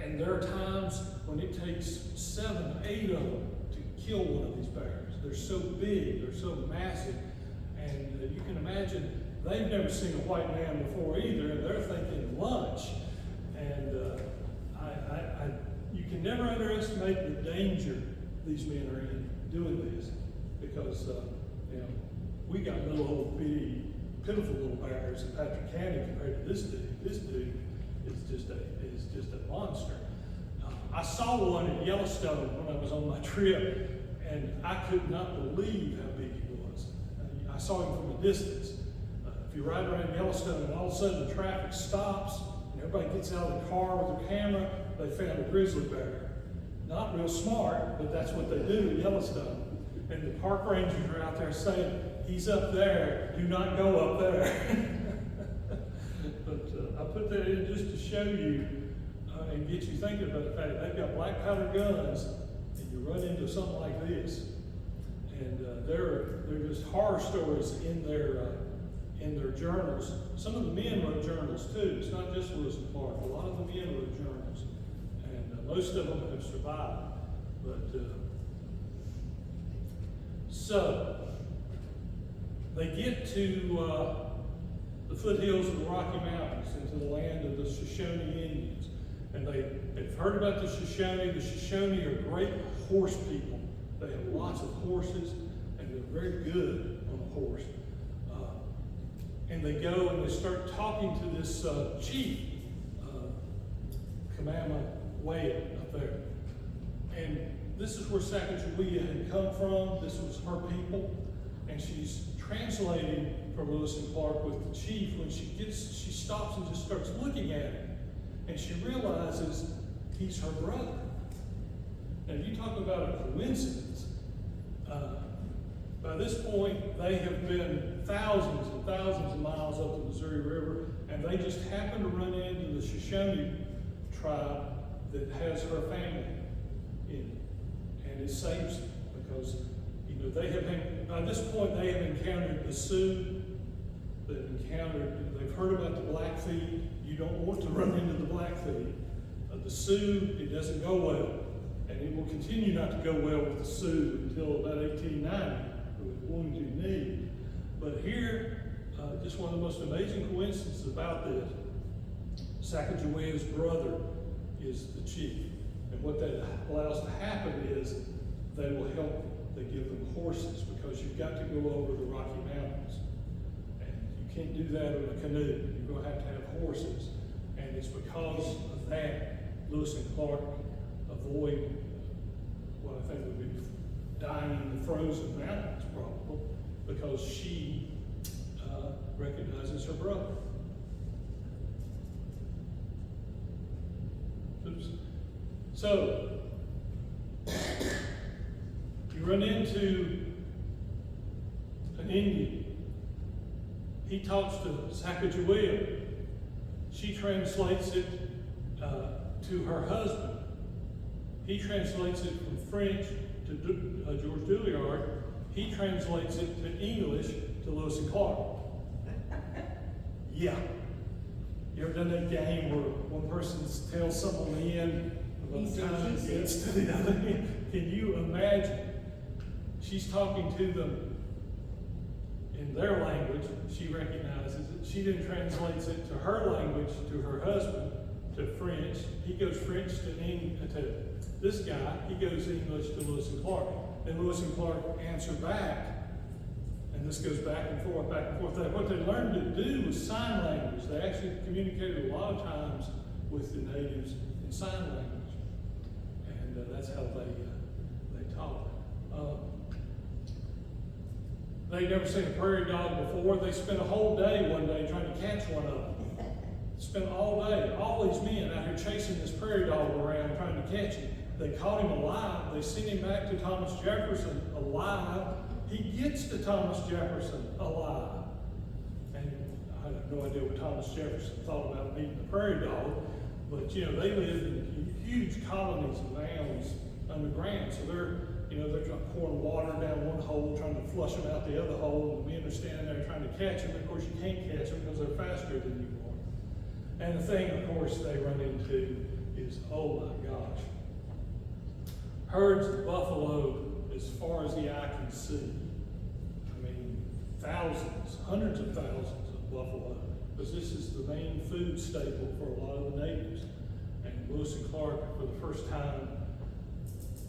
G: And there are times when it takes 7, 8 of them to kill one of these bears. They're so big, they're so massive, and you can imagine they've never seen a white man before either, and they're thinking lunch. And you can never underestimate the danger these men are in doing this, because we got little old bitty, pitiful little bears in Patrick County compared to this dude. This dude is just a monster. I saw one at Yellowstone when I was on my trip, and I could not believe how big he was. I saw him from a distance. if you ride around Yellowstone and all of a sudden the traffic stops and everybody gets out of the car with their camera, they found a grizzly bear. Not real smart, but that's what they do in Yellowstone. And the park rangers are out there saying, he's up there, do not go up there. But I put that in just to show you and get you thinking about the fact that they've got black powder guns, and you run into something like this. And they're just horror stories in their journals. Some of the men wrote journals too. It's not just Lewis and Clark. A lot of the men wrote journals, and most of them have survived. But so they get to the foothills of the Rocky Mountains, into the land of the Shoshone Indians, and they've heard about the Shoshone. The Shoshone are great horse people. They have lots of horses, and they're very good on a horse. And they go and they start talking to this chief, Kamama Waya up there. And this is where Sacagawea had come from. This was her people. And she's translating for Lewis and Clark with the chief. When she stops and just starts looking at him. And she realizes he's her brother. And if you talk about a coincidence, by this point, they have been thousands and thousands of miles up the Missouri River, and they just happen to run into the Shoshone tribe that has her family in it. And it saves them because, by this point, they have encountered the Sioux, they've heard about the Blackfeet. You don't want to run into the Blackfeet. The Sioux, it doesn't go well. And it will continue not to go well with the Sioux until about 1890 with Wounded Knee. But here, just one of the most amazing coincidences about this, Sacagawea's brother is the chief. And what that allows to happen is they will help them. They give them horses because you've got to go over the Rocky Mountains. And you can't do that in a canoe. You're going to have horses. And it's because of that, Lewis and Clark avoid what I think would be dying in the frozen mountains, probably, because she recognizes her brother. Oops. So, you run into an Indian. He talks to Sacagawea. She translates it to her husband. He translates it from French to George Douillard. He translates it to English to Lewis and Clark. Yeah. You ever done that game where one person tells someone the end by the time it gets to the other end? Can you imagine? She's talking to them in their language. She recognizes it. She then translates it to her language, to her husband, to French. He goes French to this guy. He goes English to Lewis and Clark. Then Lewis and Clark answer back. And this goes back and forth, back and forth. What they learned to do was sign language. They actually communicated a lot of times with the natives in sign language. And that's how they talk. They'd never seen a prairie dog before. They spent a whole day one day trying to catch one of them. Spent all day, all these men out here chasing this prairie dog around trying to catch him. They caught him alive. They sent him back to Thomas Jefferson alive. He gets to Thomas Jefferson alive. And I have no idea what Thomas Jefferson thought about meeting the prairie dog, but they lived in huge colonies of mounds underground. So they're pouring water down one hole, trying to flush them out the other hole, and the men are standing there trying to catch them. Of course, you can't catch them because they're faster than you are. And the thing, of course, they run into is, oh my gosh, herds of buffalo as far as the eye can see. I mean, thousands, hundreds of thousands of buffalo, because this is the main food staple for a lot of the natives. And Lewis and Clark, for the first time,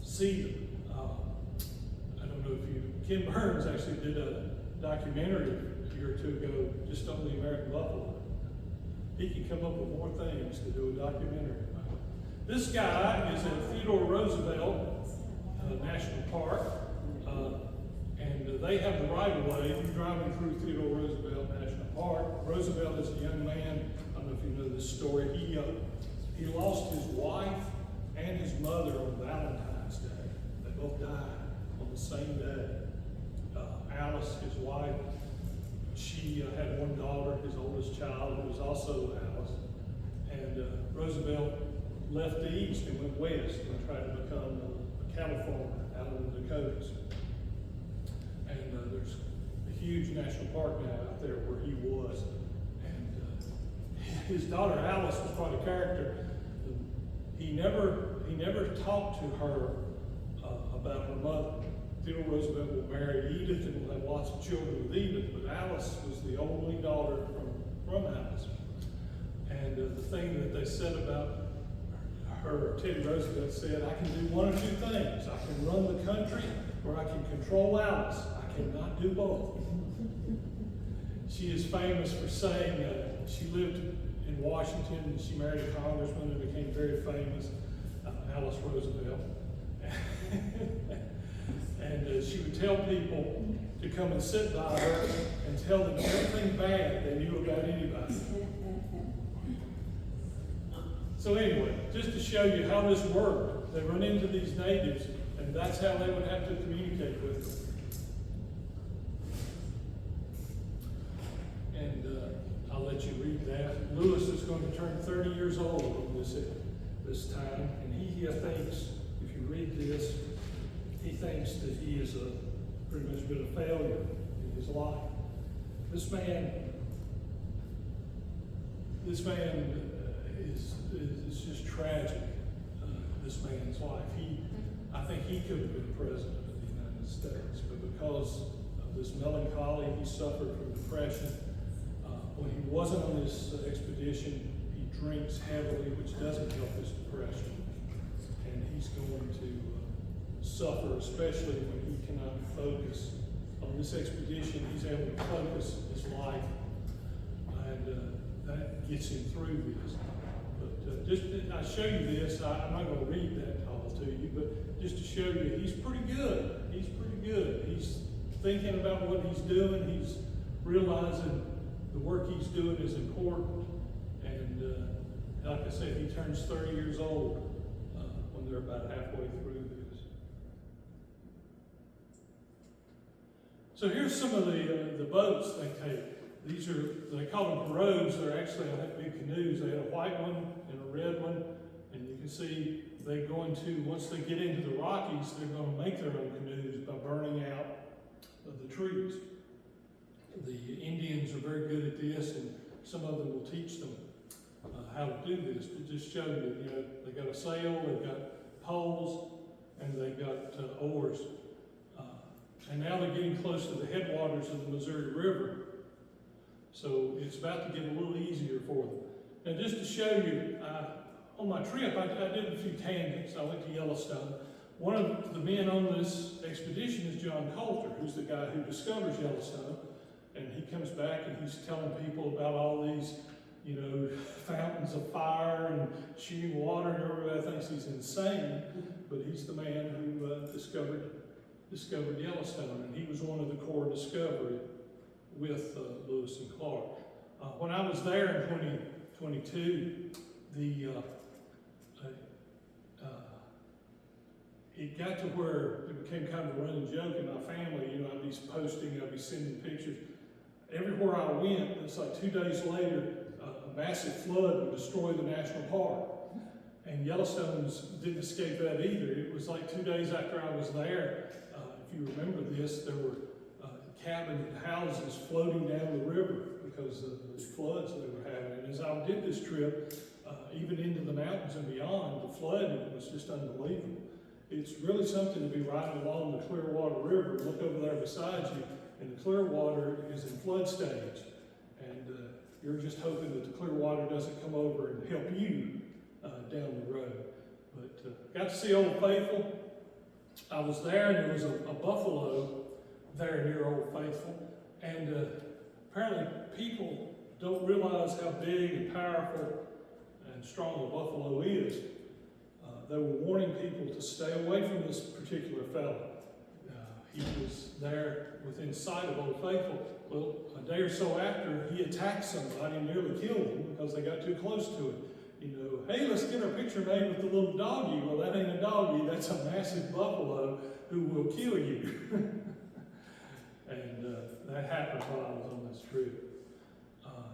G: see them. I don't know if Ken Burns actually did a documentary a year or two ago just on the American buffalo. He can come up with more things to do a documentary about. This guy is in Theodore Roosevelt National Park, and they have the right of way. If you're driving through Theodore Roosevelt National Park. Roosevelt is a young man, I don't know if you know this story, he lost his wife and his mother on Valentine's Day. They both died on the same day. Alice, his wife, she had one daughter, his oldest child, who was also Alice. And Roosevelt left the East and went west and tried to become a cattle farmer out of the Dakotas. And there's a huge national park now out there where he was. And his daughter Alice was quite a character. He never talked to her about her mother. Theodore Roosevelt will marry Edith and will have lots of children with Edith, but Alice was the only daughter from Alice. And the thing that they said about her, Teddy Roosevelt said, I can do one of two things. I can run the country or I can control Alice. I cannot do both. She is famous for saying, she lived in Washington and she married a congressman and became very famous, Alice Roosevelt. And she would tell people to come and sit by her and tell them everything bad they knew about anybody. So anyway, just to show you how this worked, they run into these natives, and that's how they would have to communicate with them. And I'll let you read that. Lewis is going to turn 30 years old on this time, and he thinks, if you read this, he thinks that he is pretty much been a failure in his life. This man is just tragic. This man's life. I think he could have been president of the United States, but because of this melancholy, he suffered from depression. When he wasn't on this expedition, he drinks heavily, which doesn't help his depression, and he's going to suffer, especially when he cannot focus. On this expedition, he's able to focus his life, and that gets him through this. But just, I show you this, I'm not going to read that all to you, but just to show you, he's pretty good. He's pretty good. He's thinking about what he's doing. He's realizing the work he's doing is important. And like I said, he turns 30 years old when they're about halfway through this. So here's some of the boats they take. These are, they call them pirogues. They're actually, I think, big canoes. They had a white one and a red one. And you can see they're going to, once they get into the Rockies, they're going to make their own canoes by burning out the trees. The Indians are very good at this, and some of them will teach them how to do this. But just show you, they got a sail, they've got poles, and they've got oars. And now they're getting close to the headwaters of the Missouri River. So it's about to get a little easier for them. And just to show you, on my trip, I did a few tangents. I went to Yellowstone. One of the men on this expedition is John Coulter, who's the guy who discovers Yellowstone. And he comes back and he's telling people about all these, fountains of fire and shooting water, and everybody thinks he's insane. But he's the man who discovered Yellowstone, and he was one of the core discovery with Lewis and Clark. When I was there in 2022, it got to where it became kind of a running joke in my family. I'd be posting, I'd be sending pictures. Everywhere I went, it's like 2 days later, a massive flood would destroy the national park. And Yellowstone didn't escape that either. It was like 2 days after I was there, if you remember this, there were cabin houses floating down the river because of the floods they were having. And as I did this trip, even into the mountains and beyond, the flooding was just unbelievable. It's really something to be riding along the Clearwater River and look over there beside you, and the Clearwater is in flood stage. And you're just hoping that the Clearwater doesn't come over and help you down the road. But got to see Old Faithful. I was there, and there was a buffalo there near Old Faithful. And apparently people don't realize how big and powerful and strong a buffalo is. They were warning people to stay away from this particular fellow. he was there within sight of Old Faithful. Well, a day or so after, he attacked somebody and nearly killed them because they got too close to him. You know, hey, let's get our picture made with the little doggy. Well, that ain't a doggy, that's a massive buffalo who will kill you. And that happened while I was on this trip.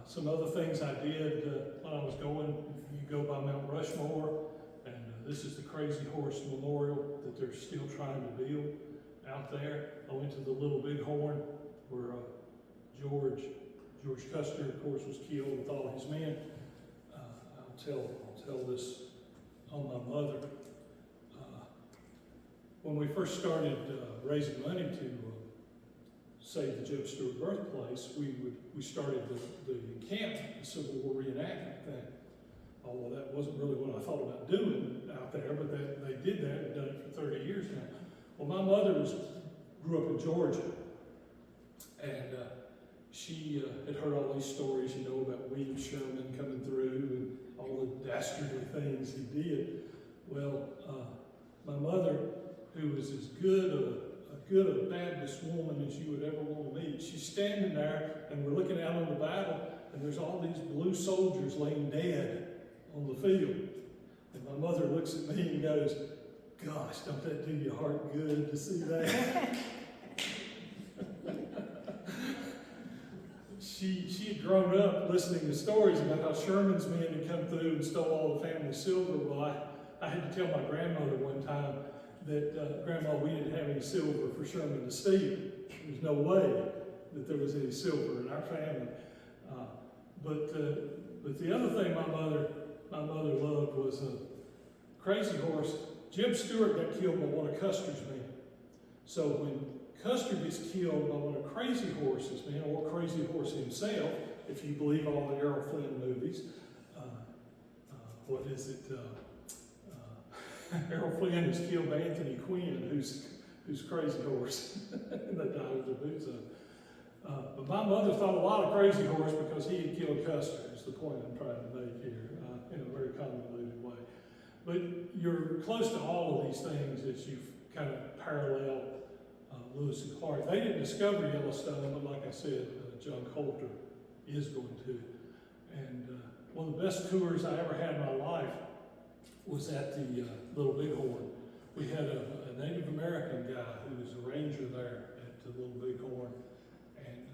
G: Some other things I did when I was going, you go by Mount Rushmore, and this is the Crazy Horse Memorial that they're still trying to build out there. I went to the Little Bighorn where George Custer, of course, was killed with all his men. I'll tell this on my mother. When we first started raising money to save the Jeb Stuart birthplace, we started the encampment, the Civil War reenactment thing. Although that wasn't really what I thought about doing out there, but they did that and done it for 30 years now. Well, my mother grew up in Georgia, and she had heard all these stories, you know, about William Sherman coming through and all the dastardly things he did. Well, my mother, who was as good a Baptist woman as you would ever want to meet, she's standing there, and we're looking out on the battle, and there's all these blue soldiers laying dead on the field. And my mother looks at me and goes, "Gosh, don't that do your heart good to see that?" She had grown up listening to stories about how Sherman's men had come through and stole all the family silver. Well, I had to tell my grandmother one time that, Grandma, we didn't have any silver for Sherman to steal. There's no way that there was any silver in our family. But the other thing my mother loved was a Crazy Horse. Jeb Stuart got killed by one of Custer's men. So when Custer gets killed by one of Crazy Horse's men, or Crazy Horse himself, if you believe all the Errol Flynn movies, what is it? Errol Flynn is killed by Anthony Quinn, who's Crazy Horse, and they died with their boots on. But my mother thought a lot of Crazy Horse because he had killed Custer, is the point I'm trying to make here, in a very convoluted way. But you're close to all of these things as you've kind of parallel Lewis and Clark. They didn't discover Yellowstone, but like I said, John Coulter is going to. And one of the best tours I ever had in my life was at the Little Bighorn. We had a Native American guy who was a ranger there at the Little Bighorn, and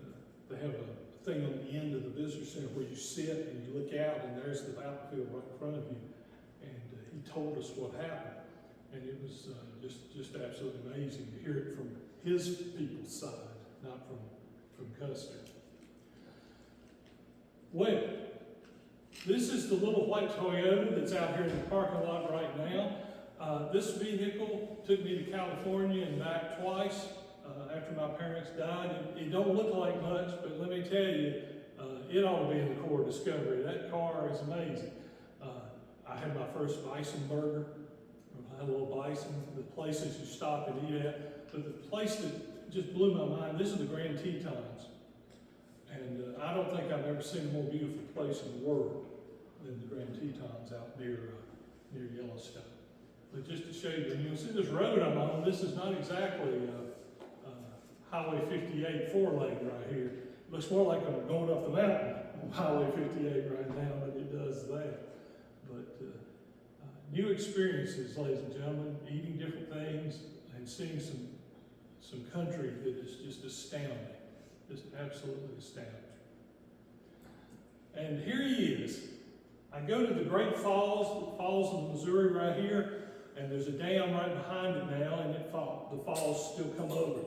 G: they have a thing on the end of the visitor center where you sit and you look out, and there's the battlefield right in front of you. And he told us what happened, and it was just absolutely amazing to hear it from his people's side, not from Custer. Well, this is the little white Toyota that's out here in the parking lot right now. This vehicle took me to California and back twice after my parents died. It don't look like much, but let me tell you, it ought to be in the Corps of Discovery. That car is amazing. I had my first bison burger. I had a little bison, the places you stop and eat at. But the place that just blew my mind, this is the Grand Tetons. And I don't think I've ever seen a more beautiful place in the world than the Grand Tetons out near Yellowstone. But just to show you, you see this road I'm on, this is not exactly Highway 58 4-lane right here. It looks more like I'm going up the mountain on Highway 58 right now than it does there. But new experiences, ladies and gentlemen, eating different things and seeing some country that is just astounding, just absolutely astounding. And here he is. I go to the Great Falls of the Missouri right here, and there's a dam right behind it now, and the falls still come over.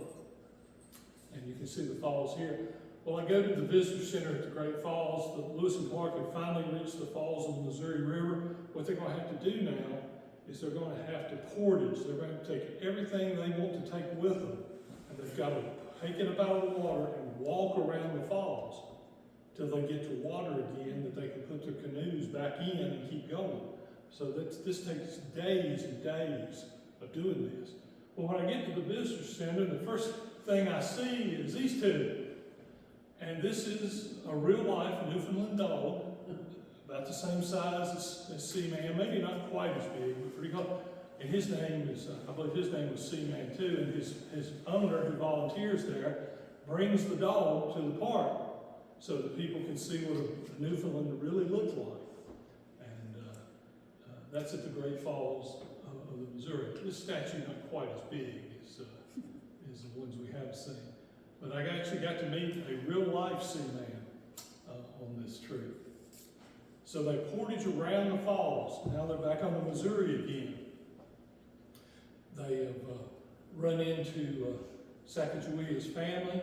G: And you can see the falls here. Well, I go to the visitor center at the Great Falls. The Lewis and Clark have finally reached the falls of the Missouri River. What they're going to have to do now is they're going to have to portage. They're going to take everything they want to take with them, and they've got to take it up out of the water and walk around the falls till they get to water again, that they can put their canoes back in and keep going. So this takes days and days of doing this. Well, when I get to the visitor center, the first thing I see is these two. And this is a real-life Newfoundland dog, about the same size as Seaman, maybe not quite as big, but pretty close. and his name is, I believe his name was Seaman too, and his owner who volunteers there brings the dog to the park so that people can see what a Newfoundland really looked like. And that's at the Great Falls of the Missouri. This statue not quite as big as the ones we have seen. But I actually got to meet a real-life Seaman on this trip. So they portage around the falls. Now they're back on the Missouri again. They have run into Sacagawea's family.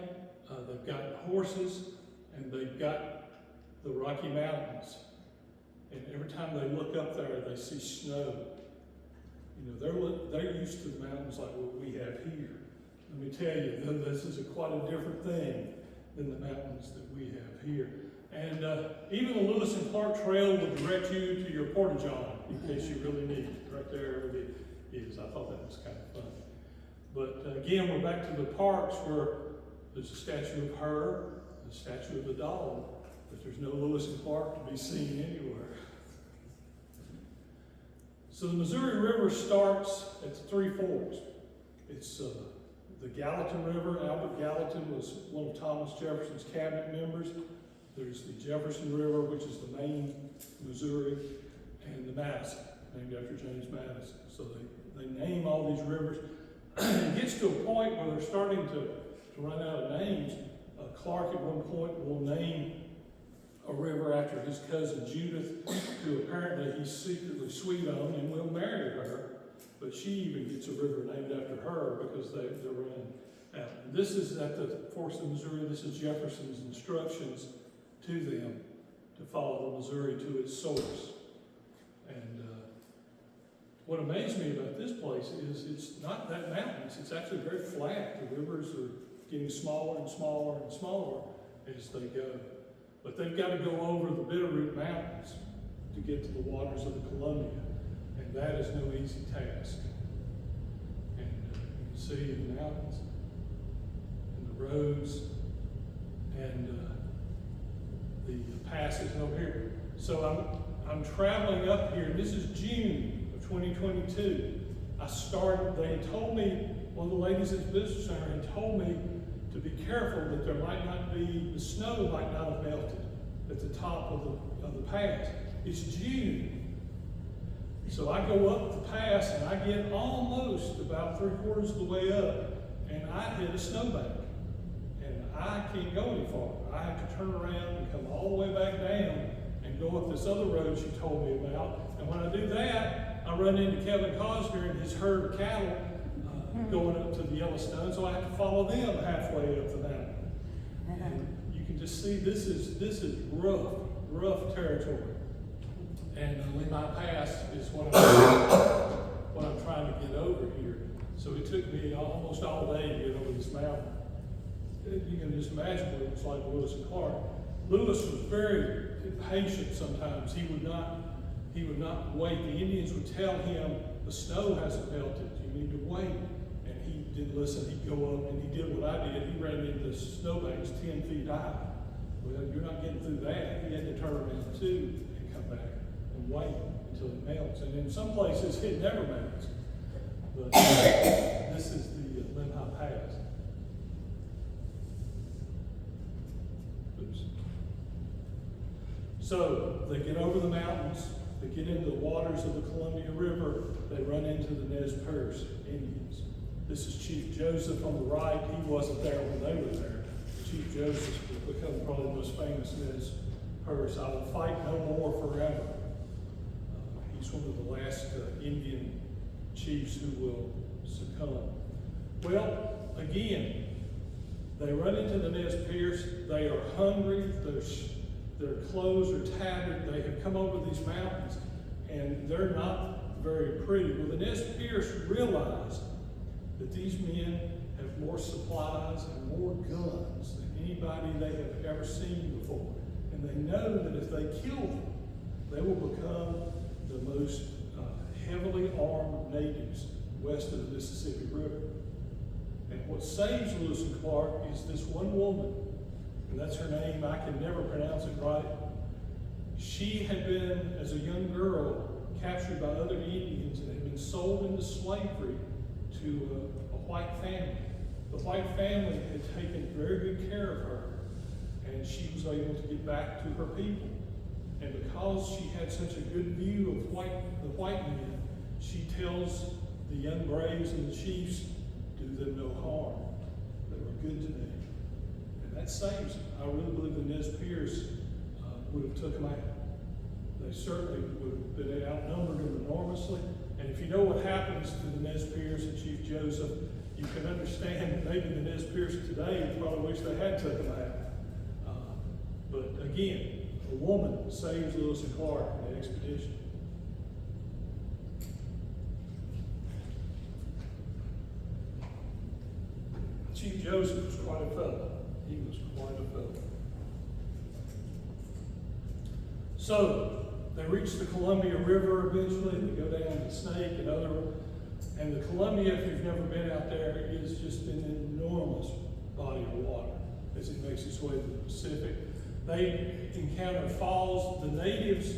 G: They've got horses, and they've got the Rocky Mountains. And every time they look up there, they see snow. You know, they're used to the mountains like what we have here. Let me tell you, this is quite a different thing than the mountains that we have here. And even the Lewis and Clark Trail will direct you to your portage-on in case you really need it. Right there it is. I thought that was kind of funny. But again, we're back to the parks where there's a statue of her, a statue of the dog, but there's no Lewis and Clark to be seen anywhere. So the Missouri River starts at the Three Forks. It's the Gallatin River. Albert Gallatin was one of Thomas Jefferson's cabinet members. There's the Jefferson River, which is the main Missouri, and the Madison, named after James Madison. So they name all these rivers. It gets to a point where they're starting to run out of names. Clark at one point will name a river after his cousin Judith, who apparently he's secretly sweet on and will marry her. But she even gets a river named after her because they're running out. This is at the Forks of Missouri. This is Jefferson's instructions to them to follow the Missouri to its source. And what amazed me about this place is it's not that mountainous. It's actually very flat. The rivers are getting smaller and smaller and smaller as they go. But they've got to go over the Bitterroot Mountains to get to the waters of the Columbia. And that is no easy task. And you can see the mountains and the roads and the passes over here. So I'm traveling up here. This is June of 2022. They had told me, one of the ladies at the visitor center had told me to be careful that there might not be, the snow might not have melted at the top of the pass. It's June. So I go up the pass and I get almost about 3/4 of the way up and I hit a snowbank. And I can't go any farther. I have to turn around and come all the way back down and go up this other road she told me about. And when I do that, I run into Kevin Cosner and his herd of cattle going up to the Yellowstone, so I have to follow them halfway up the mountain. And you can just see this is rough territory. And Lehigh Pass is what I'm trying to get over here. So it took me almost all day to get over this mountain. You can just imagine what it was like Lewis and Clark. Lewis was very impatient sometimes. He would not wait. The Indians would tell him, the snow hasn't melted, you need to wait. And he didn't listen. He'd go up and he did what I did. He ran into the snowbanks 10 feet high. Well, you're not getting through that. He had to turn around too and come back and wait until it melts. And in some places it never melts. But this is the Lehigh Pass. Oops. So they get over the mountains, they get into the waters of the Columbia River, they run into the Nez Perce Indians. This is Chief Joseph on the right. He wasn't there when they were there. Chief Joseph will become probably the most famous Nez Perce. I will fight no more forever. He's one of the last Indian chiefs who will succumb. Well, again, they run into the Nez Perce. They are hungry. Their clothes are tattered. They have come over these mountains, and they're not very pretty. Well, the Nez Perce realize that these men have more supplies and more guns than anybody they have ever seen before. And they know that if they kill them, they will become the most heavily armed natives west of the Mississippi River. And what saves Lewis and Clark is this one woman, and that's her name, I can never pronounce it right. She had been, as a young girl, captured by other Indians and had been sold into slavery to a white family. The white family had taken very good care of her, and she was able to get back to her people. And because she had such a good view of the white men, she tells the young braves and the chiefs, do them no harm. They were good to me. And that saves them. I really believe the Nez Perce would have took them out. They certainly would have been outnumbered them enormously. And if you know what happens to the Nez Perce and Chief Joseph, you can understand that maybe the Nez Perce today probably wish they had took them out. But again, a woman saves Lewis and Clark in the expedition. Chief Joseph was quite a fellow. He was quite a fellow. So, they reach the Columbia River eventually. They go down to Snake and and the Columbia, if you've never been out there, is just an enormous body of water as it makes its way to the Pacific. They encounter falls. The natives,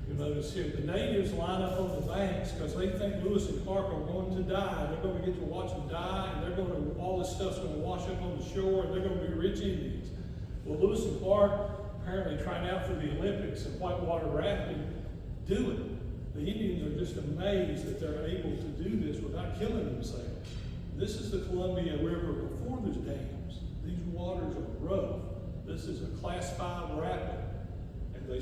G: you'll notice here, the natives line up on the banks because they think Lewis and Clark are going to die. They're going to get to watch them die, and all this stuff's going to wash up on the shore, and they're going to be rich Indians. Well, Lewis and Clark, apparently trying out for the Olympics and whitewater rafting, do it. The Indians are just amazed that they're able to do this without killing themselves. This is the Columbia River before there's dams. These waters are rough. This is a Class 5 rapid, and they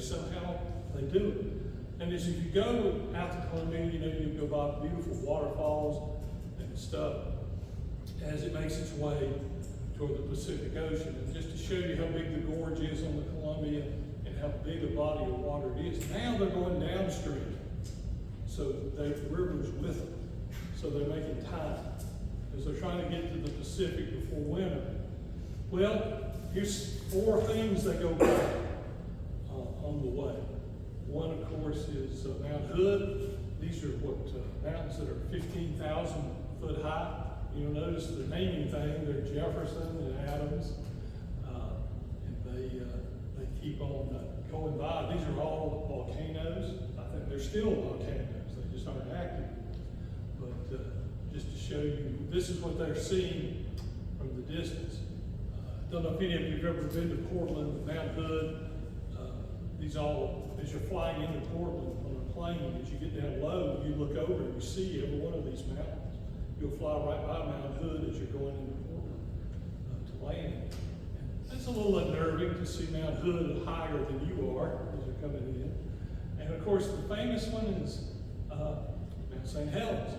G: do it. And as you go out to Columbia, you go by beautiful waterfalls and stuff as it makes its way toward the Pacific Ocean. And just to show you how big the gorge is on the Columbia and how big a body of water it is, now they're going downstream. So the river's with them. So they're making time as they're trying to get to the Pacific before winter. Well, here's 4 things that go by on the way. One, of course, is Mount Hood. These are mountains that are 15,000 foot high. You'll notice the naming thing, they're Jefferson and Adams. And they keep on going by. These are all volcanoes. I think they're still volcanoes. They just aren't active. But just to show you, this is what they're seeing from the distance. Don't know if any of you have ever been to Portland, Mount Hood. As you're flying into Portland on a plane, as you get down low, you look over and you see every one of these mountains. You'll fly right by Mount Hood as you're going into Portland to land. And it's a little unnerving to see Mount Hood higher than you are as you're coming in. And of course, the famous one is Mount St. Helens.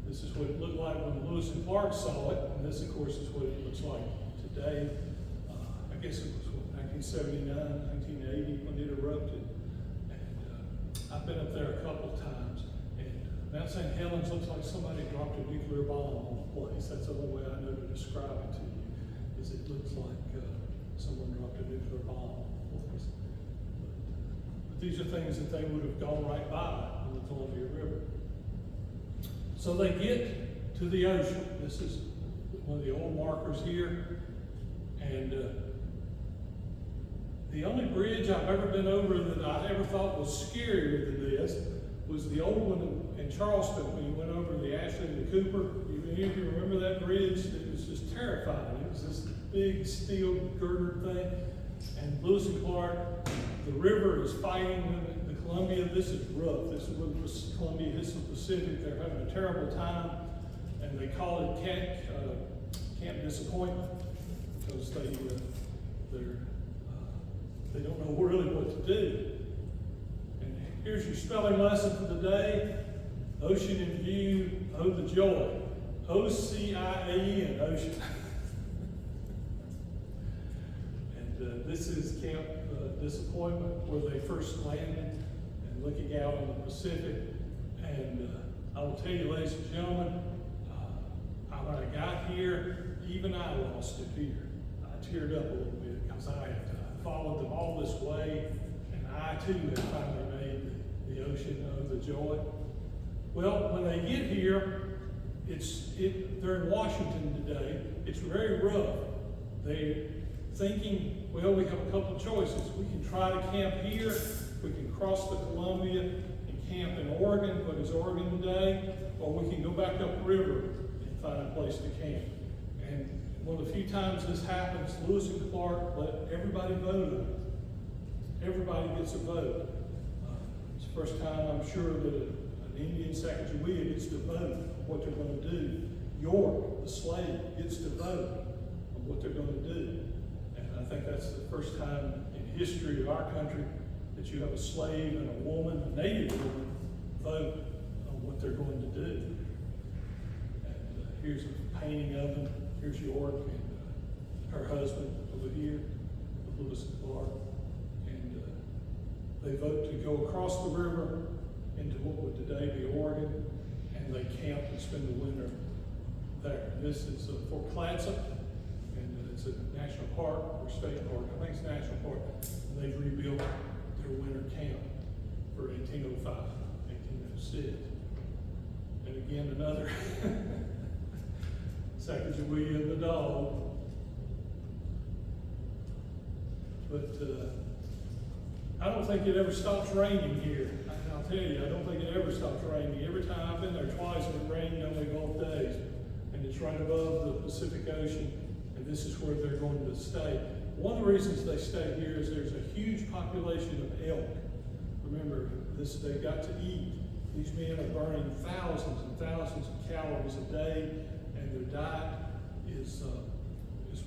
G: This is what it looked like when Lewis and Clark saw it, and this, of course, is what it looks like today. I guess it was 1979, 1980 when it erupted. And I've been up there a couple of times. And Mount St. Helens looks like somebody dropped a nuclear bomb on the place. That's the only way I know to describe it to you, is it looks like someone dropped a nuclear bomb on the place. But these are things that they would have gone right by on the Columbia River. So they get to the ocean. This is one of the old markers here. And the only bridge I've ever been over that I ever thought was scarier than this was the old one in Charleston when you went over the Ashley and the Cooper. Any of you remember that bridge? It was just terrifying. It was this big steel girder thing. And Lewis and Clark, the river is fighting with the Columbia. This is rough. This is with the Columbia. This is the Pacific. They're having a terrible time. And they call it Camp Disappointment because they don't know really what to do. And here's your spelling lesson for the day. Ocean in view, oh the joy. O-C-I-A-N, ocean. And this is Camp Disappointment, where they first landed and looking out on the Pacific. And I will tell you, ladies and gentlemen, when I got here, even I lost it here. I teared up a little bit because I had followed them all this way, and I too had finally made the ocean of the joy. Well, when they get here, they're in Washington today. It's very rough. They're thinking, well, we have a couple of choices. We can try to camp here. We can cross the Columbia and camp in Oregon, what is Oregon today, or we can go back upriver and find a place to camp. And one of the few times this happens, Lewis and Clark let everybody vote on it. Everybody gets a vote. It's the first time I'm sure that an Indian Sacagawea gets to vote what they're going to do. York, the slave, gets to vote on what they're going to do. And I think that's the first time in history of our country that you have a slave and a woman, a native woman, vote on what they're going to do. And here's a painting of them. Here's York and her husband over here, Lewis and Clark. And they vote to go across the river into what would today be Oregon, and they camp and spend the winter there. This is Fort Clatsop, and it's a national park or state park. I think it's national park. And they've rebuilt their winter camp for 1805, 1806. And again, another Sacagawea and the dog. But I don't think it ever stops raining here. I'll tell you, I don't think it ever stops raining. Every time I've been there twice, it rained only both days. And it's right above the Pacific Ocean, and this is where they're going to stay. One of the reasons they stay here is there's a huge population of elk. Remember, they got to eat. These men are burning thousands and thousands of calories a day, and their diet is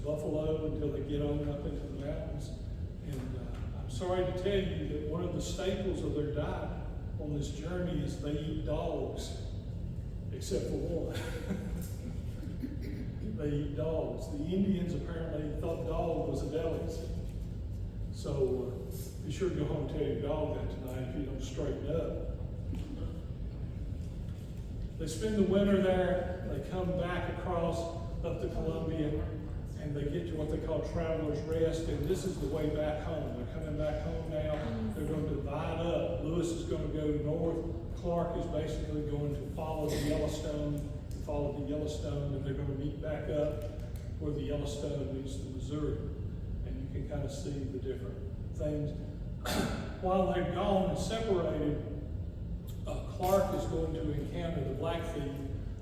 G: buffalo until they get on up into the mountains. And I'm sorry to tell you that one of the staples of their diet on this journey is they eat dogs, except for one. They eat dogs. The Indians apparently thought dog was a delicacy. So be sure to go home and tell your dog that tonight if you don't straighten up. They spend the winter there. They come back across up to Columbia, and they get to what they call Traveler's Rest, and this is the way back home. They're coming back home now. They're going to divide up. Lewis is going to go north. Clark is basically going to follow the Yellowstone, and they're going to meet back up where the Yellowstone meets the Missouri. And you can kind of see the different things. While they're gone and separated, Clark is going to encounter the Blackfeet,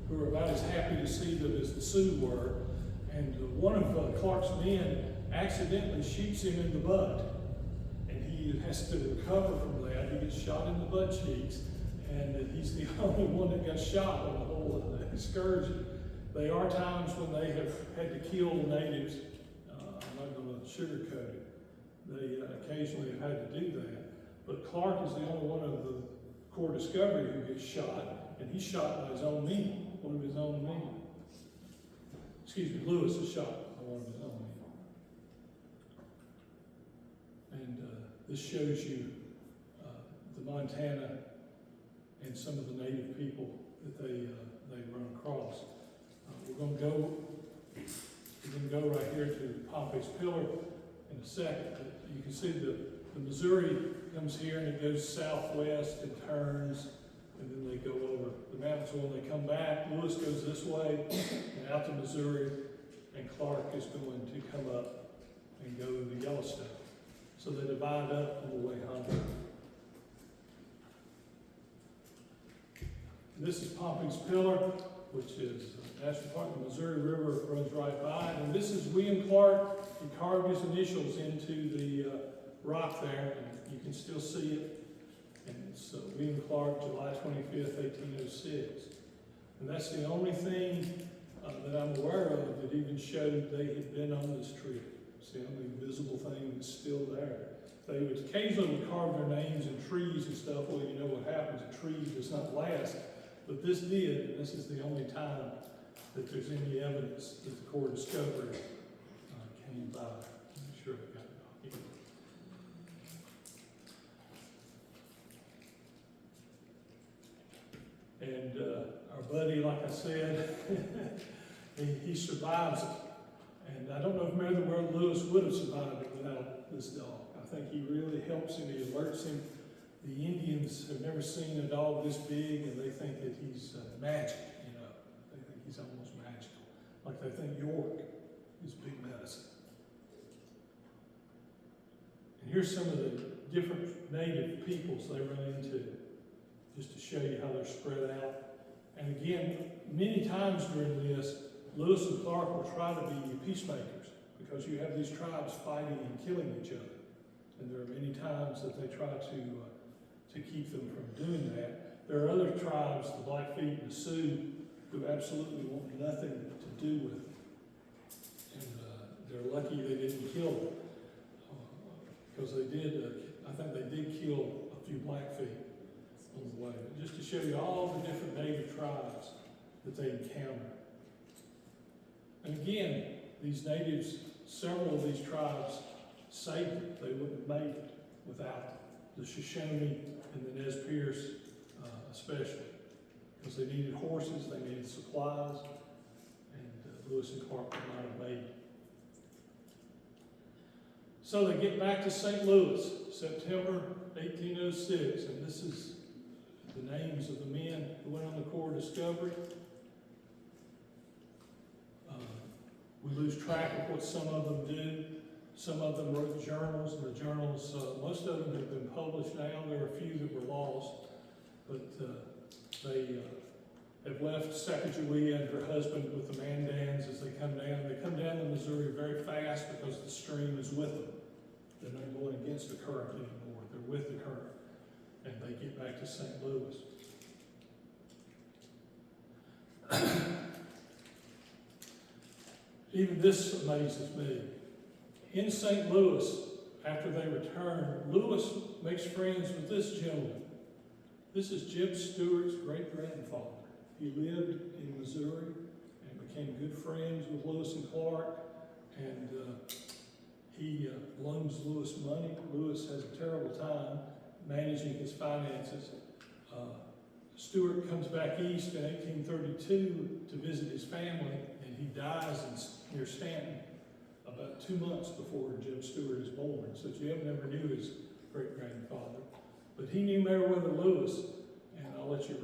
G: who are about as happy to see them as the Sioux were. And one of Clark's men accidentally shoots him in the butt. And he has to recover from that. He gets shot in the butt cheeks. And he's the only one that got shot on the whole excursion. There are times when they have had to kill the natives. I'm not going to sugarcoat it. They occasionally have had to do that. But Clark is the only one of the Corps Discovery who gets shot. And he's shot by his own men, one of his own men. Excuse me, Lewis is shot by one of his own men. And this shows you the Montana and some of the native people that they run across. We're going to go right here to Pompey's Pillar in a second. But you can see the Missouri comes here and it goes southwest and turns, and then they go over the mountains. So when they come back, Lewis goes this way and out to Missouri, and Clark is going to come up and go to the Yellowstone. So they divide up on the way home. This is Pompey's Pillar, which is National Park. The Missouri River runs right by it. And this is William Clark. He carved his initials into the rock there, and you can still see it. And it's William Clark, July 25th, 1806. And that's the only thing that I'm aware of that even showed they had been on this trip. It's the only visible thing that's still there. They would occasionally carve their names in trees and stuff. Well, you know what happens. A tree does not last. But this did, and this is the only time that there's any evidence that the Corps Discovery came by. I'm sure I got it here. And our buddy, like I said, he survives it. And I don't know if Mary Lewis would have survived it without this dog. I think he really helps him, he alerts him. The Indians have never seen a dog this big, and they think that he's magic, you know. They think he's almost magical. Like they think York is big medicine. And here's some of the different native peoples they run into. just to show you how they're spread out. And again, many times during this, Lewis and Clark will try to be peacemakers because you have these tribes fighting and killing each other. And there are many times that they try to keep them from doing that. There are other tribes, the Blackfeet and the Sioux, who absolutely want nothing to do with it. And they're lucky they didn't kill them. Because they did, I think they did kill a few Blackfeet on the way. Just to show you all the different native tribes that they encounter. And again, these natives, several of these tribes say that they wouldn't have made it without the Shoshone and the Nez Perce especially. Because they needed horses, they needed supplies, and Lewis and Clark would not have made it. So they get back to St. Louis, September 1806, and this is the names of the men who went on the Corps Discovery. We lose track of what some of them do. Some of them wrote journals, and the journals, most of them have been published now. There are a few that were lost, but they have left Sacagawea and her husband with the Mandans as they come down. They come down the Missouri very fast because the stream is with them. They're not going against the current anymore. They're with the current. And they get back to St. Louis. Even this amazes me. In St. Louis, after they return, Lewis makes friends with this gentleman. This is Jeb Stewart's great-grandfather. He lived in Missouri and became good friends with Lewis and Clark, and he loans Lewis money. Lewis has a terrible time managing his finances. Stewart comes back east in 1832 to visit his family, and he dies near Stanton about 2 months before Jeb Stewart is born. So Jeb never knew his great-grandfather. But he knew Meriwether Lewis, and I'll let you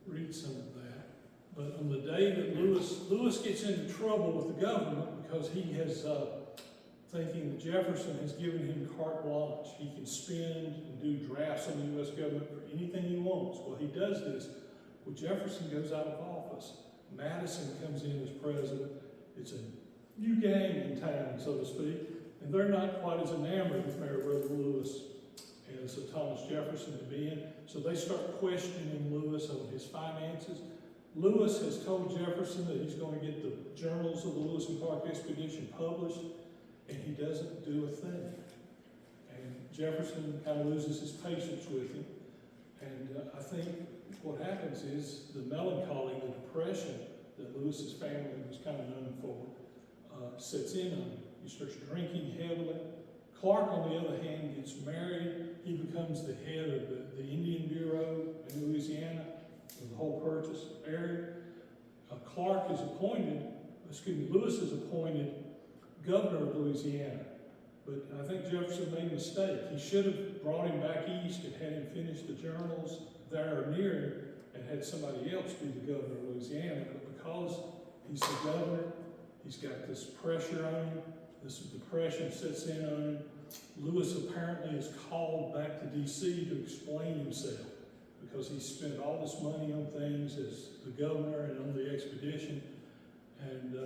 G: read some of that. But on the day that Lewis gets into trouble with the government because he has thinking that Jefferson has given him carte blanche. He can spend and do drafts on the U.S. government for anything he wants. Well, he does this. Well, Jefferson goes out of office. Madison comes in as president. It's a new gang in town, so to speak, and they're not quite as enamored with Meriwether Lewis as Thomas Jefferson had been. So they start questioning Lewis on his finances. Lewis has told Jefferson that he's going to get the journals of the Lewis and Clark expedition published, and he doesn't do a thing. And Jefferson kind of loses his patience with him. And I think what happens is the melancholy, the depression that Lewis's family was kind of known for sets in on him. He starts drinking heavily. Clark, on the other hand, gets married. He becomes the head of the Indian Bureau in Louisiana, of the whole purchase area. Lewis is appointed governor of Louisiana. But I think Jefferson made a mistake. He should have brought him back east and had him finish the journals there or near him and had somebody else be the governor of Louisiana. But because he's the governor, he's got this pressure on him, this depression sets in on him. Lewis apparently is called back to D.C. to explain himself because he spent all this money on things as the governor and on the expedition. And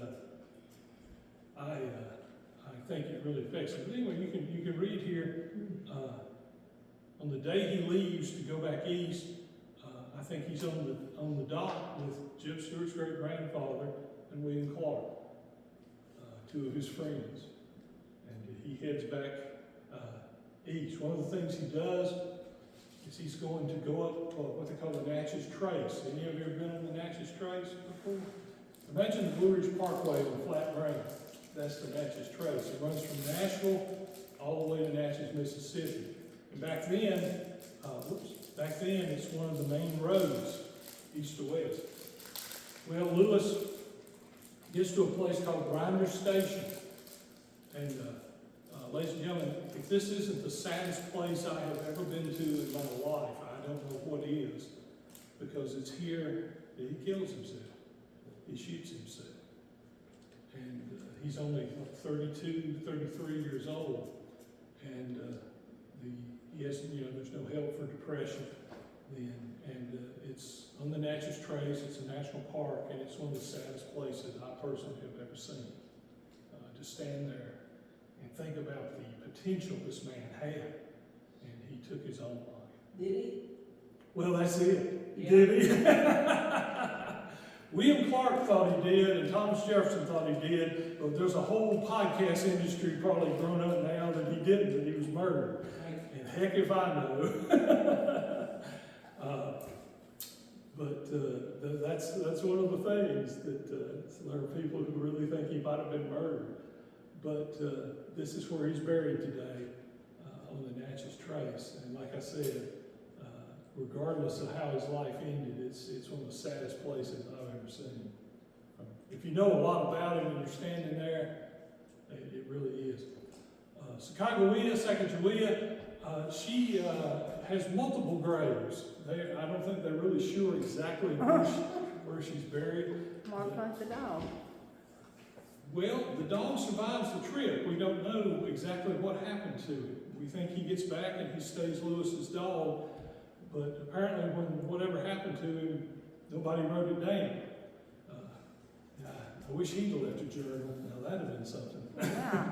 G: I think it really affects him. But anyway, you can read here, on the day he leaves to go back east, I think he's on the dock with Jeb Stewart's great-grandfather and William Clark, two of his friends. And he heads back east. One of the things he does is he's going to go up what they call the Natchez Trace. Any of you ever been on the Natchez Trace before? Imagine the Blue Ridge Parkway on flat ground. That's the Natchez Trace. It runs from Nashville all the way to Natchez, Mississippi. And back then it's one of the main roads, east to west. Well, Lewis gets to a place called Grinders Station. And ladies and gentlemen, if this isn't the saddest place I have ever been to in my life, I don't know what is. Because it's here that he kills himself. He shoots himself. And he's only 32, 33 years old. And he has, there's no help for depression. then. And it's on the Natchez Trace, it's a national park, and it's one of the saddest places I personally have ever seen. To stand there and think about the potential this man had, and he took his own life.
D: Did he?
G: Well, that's it.
D: Yeah.
G: Did he? William Clark thought he did, and Thomas Jefferson thought he did, but there's a whole podcast industry probably grown up now that he didn't, that he was murdered. And heck if I know. That's one of the things that there are people who really think he might have been murdered. But this is where he's buried today, on the Natchez Trace. And like I said, regardless of how his life ended, it's one of the saddest places I've ever seen. If you know a lot about him and you're standing there, it really is. Sacagawea, Sacagawea, she has multiple graves. I don't think they're really sure exactly where she's buried.
C: More fun the dog.
G: Well, the dog survives the trip. We don't know exactly what happened to him. We think he gets back and he stays Lewis's dog, but apparently whatever happened to him, nobody wrote it down. I wish he'd have left a journal. Now that'd have been something.
C: Yeah.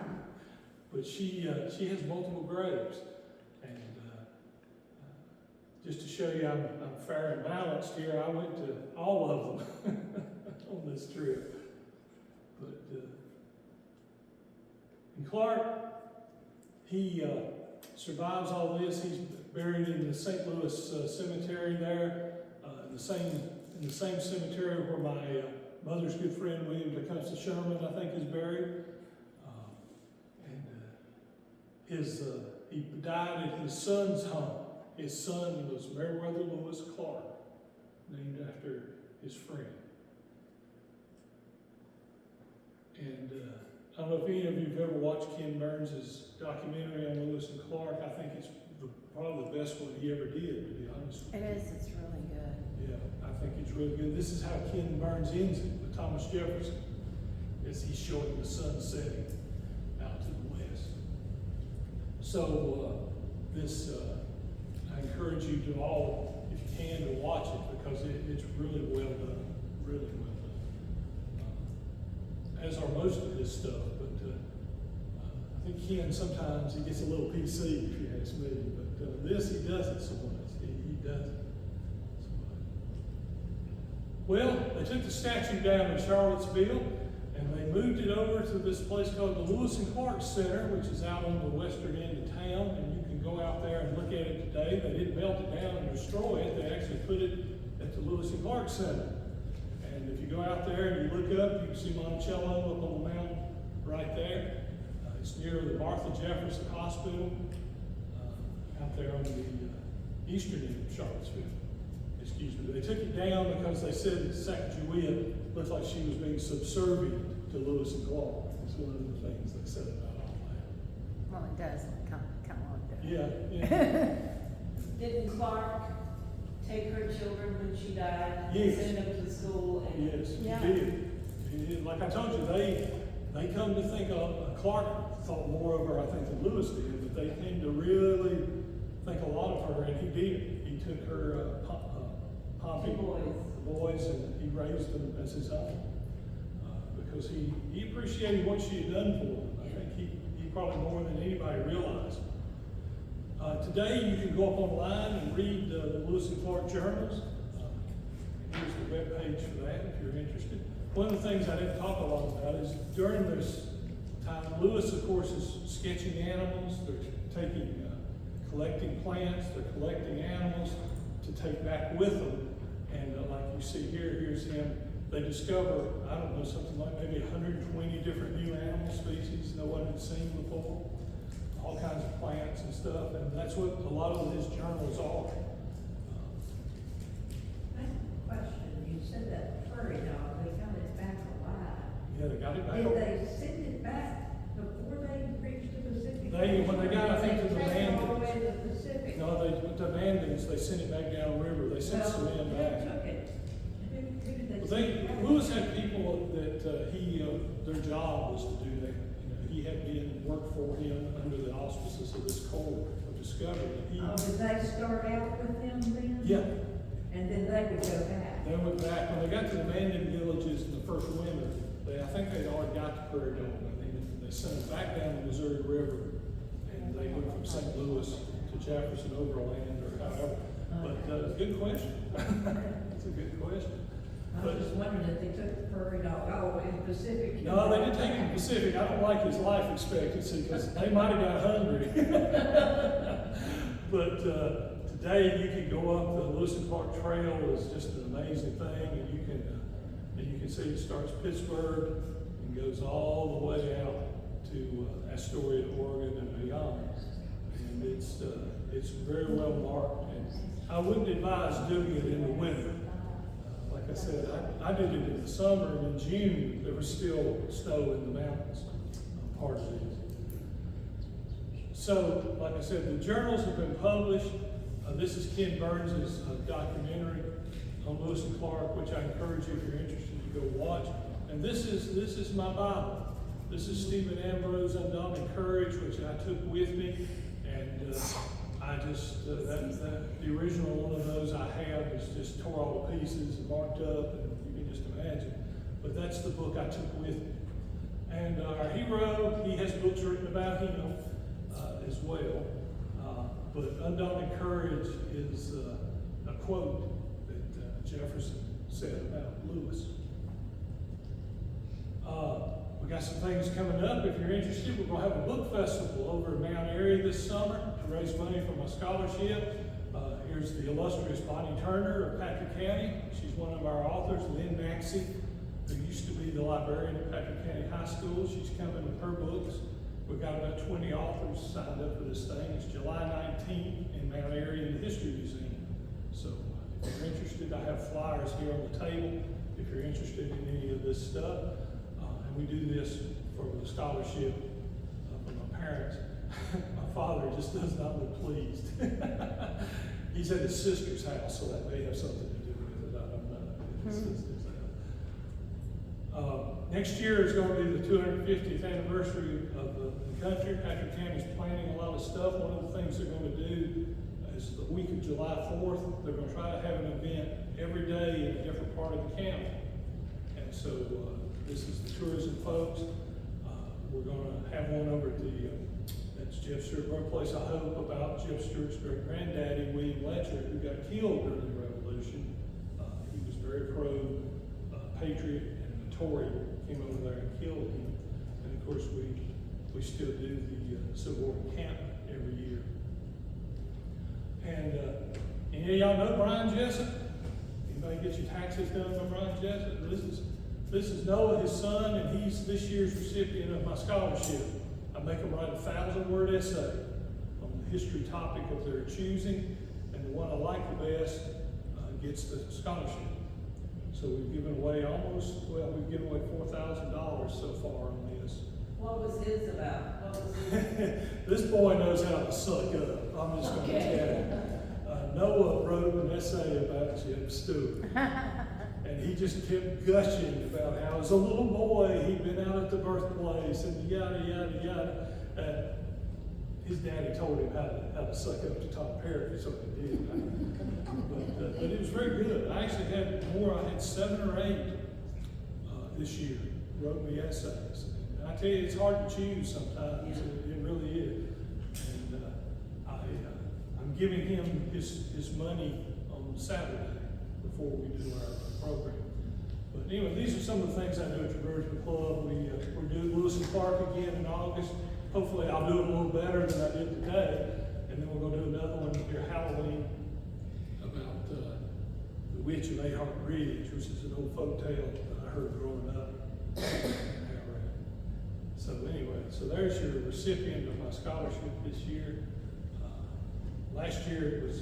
G: But she has multiple graves, and just to show you I'm fair and balanced here, I went to all of them on this trip. But and Clark, he survives all this. He's buried in the St. Louis cemetery there, in the same cemetery where my mother's good friend William Tecumseh Sherman, I think, is buried. He died at his son's home. His son was Meriwether Lewis Clark, named after his friend. And I don't know if any of you have ever watched Ken Burns' documentary on Lewis and Clark. I think it's probably the best one he ever did, to be honest with you.
C: It is, it's really good.
G: Yeah, I think it's really good. This is how Ken Burns ends it with Thomas Jefferson, as he's showing the sun setting out to the west. So I encourage you to all, if you can, to watch it, because it's really well done, really well done. As are most of his stuff, but I think Ken sometimes he gets a little PC, if you ask me, but this he doesn't so much. He doesn't. Well, they took the statue down in Charlottesville, and they moved it over to this place called the Lewis and Clark Center, which is out on the western end of town, and you can go out there and look at it today. They didn't melt it down and destroy it. They actually put it at the Lewis and Clark Center. And if you go out there and you look up, you can see Monticello up on the mountain right there. It's near the Martha Jefferson Hospital, out there on the eastern end of Charlottesville. Excuse me. They took it down because they said that Sacagawea looked like she was being subservient to Lewis and Clark. It's one of the things they said about all that.
C: Well, it does. Come on.
G: Yeah.
D: Didn't Clark take her children when she died?
G: Yes.
D: Send them to school and.
G: Yes,
C: Yeah.
G: he did. He did. Like I told you, they come to think of, Clark thought more of her, I think, than Lewis did, but they came to really think a lot of her, and he did. He took her, Pompey, the boys, and he raised them as his own, because he appreciated what she had done for him. I think he probably more than anybody realized. Today you can go up online and read the Lewis and Clark journals. Here's the web page for that if you're interested. One of the things I didn't talk a lot about is during this time, Lewis, of course, is sketching animals. They're collecting plants. They're collecting animals to take back with them. And like you see here, here's him. They discover, I don't know, something like maybe 120 different new animal species no one had seen before. All kinds of plants and stuff. And that's what a lot of his journals are.
H: I have a question. You said that furry dog, they got it back alive.
G: Yeah, they got it back.
H: Did they send it back before they reached the Pacific?
G: When they got, I think, to the
H: They take it all the way
G: Mandans.
H: to the Pacific.
G: No, the Mandans, they sent it back down the river. They sent some men
H: Who
G: back.
H: took it? Who did they
G: Well,
H: send back?
G: Lewis had people that their job was to do that. You know, he had men work for him under the auspices of this corps of discovered that he,
H: Oh, did they start out with them then?
G: yeah,
H: And then they would go back?
G: they went back, when they got to the Mandan villages in the first winter, I think they'd already got the prairie dog, and they sent them back down the Missouri River, and they went from St. Louis to Jefferson overland or however. But, good question. That's a good question.
H: I was just wondering if they took the prairie dog, oh, in Pacific.
G: No, they didn't take him to the Pacific. I don't like his life expectancy because they might have got hungry. But today you can go up the Lewis and Clark Trail. Is just an amazing thing, and you can see it starts Pittsburgh and goes all the way out to Astoria, Oregon, and beyond. And it's very well marked. And I wouldn't advise doing it in the winter. Like I said, I did it in the summer, and in June, there was still snow in the mountains, part of it. So, like I said, the journals have been published. This is Ken Burns' documentary on Lewis and Clark, which I encourage you, if you're interested, to go watch. And this is my Bible. This is Stephen Ambrose' Undaunted Courage, which I took with me, and I just, the original one of those I have is just tore all to pieces and marked up, and you can just imagine. But that's the book I took with me. And our hero, he has books written about him as well. But Undaunted Courage is a quote that Jefferson said about Lewis. We got some things coming up. If you're interested, we're going to have a book festival over in Mount Airy this summer to raise money for my scholarship. Here's the illustrious Bonnie Turner of Patrick County. She's one of our authors. Lynn Maxey, who used to be the librarian at Patrick County High School, she's coming with her books. We've got about 20 authors signed up for this thing. It's July 19th in Mount Airy in the History Museum. So if you're interested, I have flyers here on the table if you're interested in any of this stuff. We do this for the scholarship for my parents. My father just does not look pleased. He's at his sister's house, so that may have something to do with it. I don't know. His sister's house. Next year is going to be the 250th anniversary of the country. Patrick County's planning a lot of stuff. One of the things they're going to do is the week of July 4th, they're going to try to have an event every day in a different part of the county. And so, this is the tourism folks. We're going to have one over at that's Jeff Stewart's birthplace, I hope, about Jeff Stewart's great granddaddy, William Letcher, who got killed during the Revolution. He was very pro-patriot, and the Tory came over there and killed him. And of course, we still do the Civil War encampment every year. And any of y'all know Brian Jessup? Anybody get your taxes done by Brian Jessup? This is Noah, his son, and he's this year's recipient of my scholarship. I make them write a 1,000-word essay on the history topic of their choosing, and the one I like the best gets the scholarship. So we've given away we've given away $4,000 so far on this.
H: What was his about? What was his?
G: This boy knows how to suck up. I'm just going to tell you. Noah wrote an essay about Jeff Stewart. And he just kept gushing about how as a little boy he'd been out at the birthplace and yada, yada, yada. His daddy told him how to suck up to Tom Perry, so he did. But it was very good. I actually had more. I had 7 or 8 this year wrote me essays. And I tell you, it's hard to choose sometimes. It really is. And I'm giving him his money on Saturday before we do our program. But anyway, these are some of the things I do at Traversing Club. We're doing Lewis and Clark again in August. Hopefully I'll do it a little better than I did today. And then we're going to do another one here Halloween about the Witch of Ahart Ridge, which is an old folk tale that I heard growing up. So anyway, so there's your recipient of my scholarship this year. Last year it was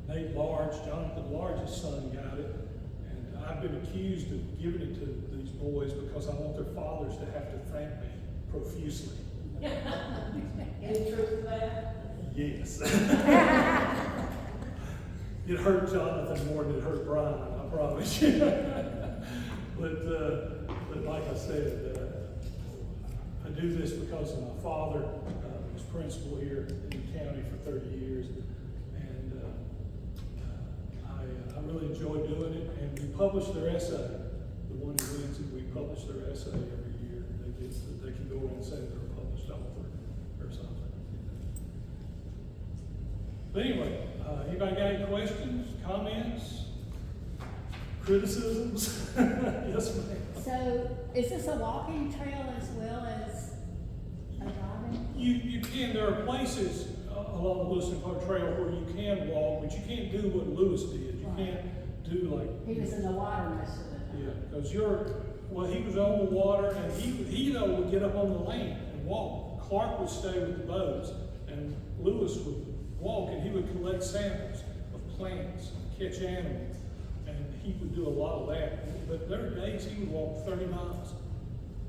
G: Nate Large, Jonathan Large's son got it. And I've been accused of giving it to these boys because I want their fathers to have to thank me profusely.
H: Any truth to that?
G: Yes. It hurt Jonathan more than it hurt Brian, I promise you. But like I said, I do this because of my father. was principal here in the county for 30 years. And I really enjoy doing it. And we publish their essay. The one who wins it, we publish their essay every year. They can go in and say they're a published author or something. But anyway, anybody got any questions, comments, criticisms? Yes, ma'am.
C: So, is this a walking trail as well as a driving?
G: You can, there are places along the Lewis and Clark Trail where you can walk, but you can't do what Lewis did. You can't do like.
C: He was in the water most of the time.
G: Yeah, because he was on the water, and he though would get up on the land and walk. Clark would stay with the boats, and Lewis would walk, and he would collect samples of plants, catch animals, and he would do a lot of that. But there were days he would walk 30 miles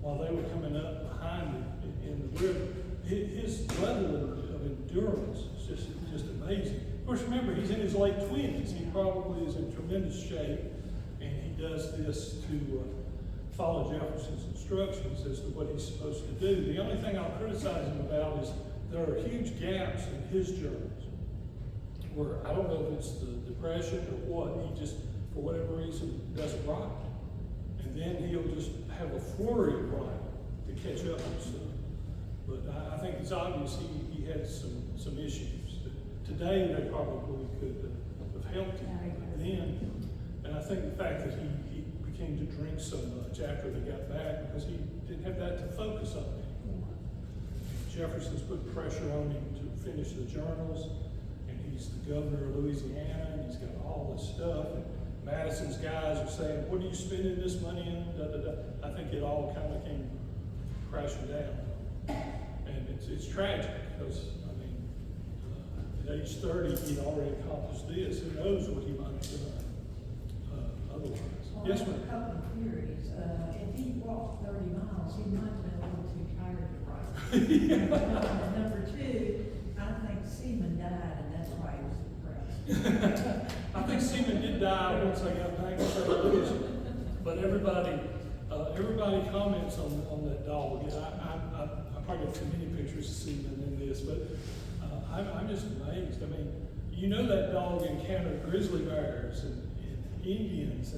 G: while they were coming up behind him in the river. His level of endurance is just amazing. Of course, remember, he's in his late 20s. He probably is in tremendous shape, and he does this to follow Jefferson's instructions as to what he's supposed to do. The only thing I'll criticize him about is there are huge gaps in his journals where I don't know if it's the depression or what, he just, for whatever reason, doesn't write. And then he'll just have a flurry of writing to catch up with stuff. But I think it's obvious he had some issues. Today they probably could have helped him then. And I think the fact that he began to drink so much after they got back because he didn't have that to focus on anymore. Jefferson's put pressure on him to finish the journals, and he's the governor of Louisiana, and he's got all this stuff. And Madison's guys are saying, "What are you spending this money on?" Da, da, da. I think it all kind of came crashing down. And it's tragic because, I mean, at age 30, he'd already accomplished this. Who knows what he might have done otherwise.
H: Well,
G: Yes,
H: I have
G: ma'am.
H: a couple of theories. If he walked 30 miles, he might have been a little too tired to write. And number two, I think Seaman died, and that's why he was depressed.
G: I think Seaman did die once I got back to St. Louis, but everybody comments on that dog. I probably got too many pictures of Seaman in this, but I'm just amazed. I mean, you know that dog encountered grizzly bears and Indians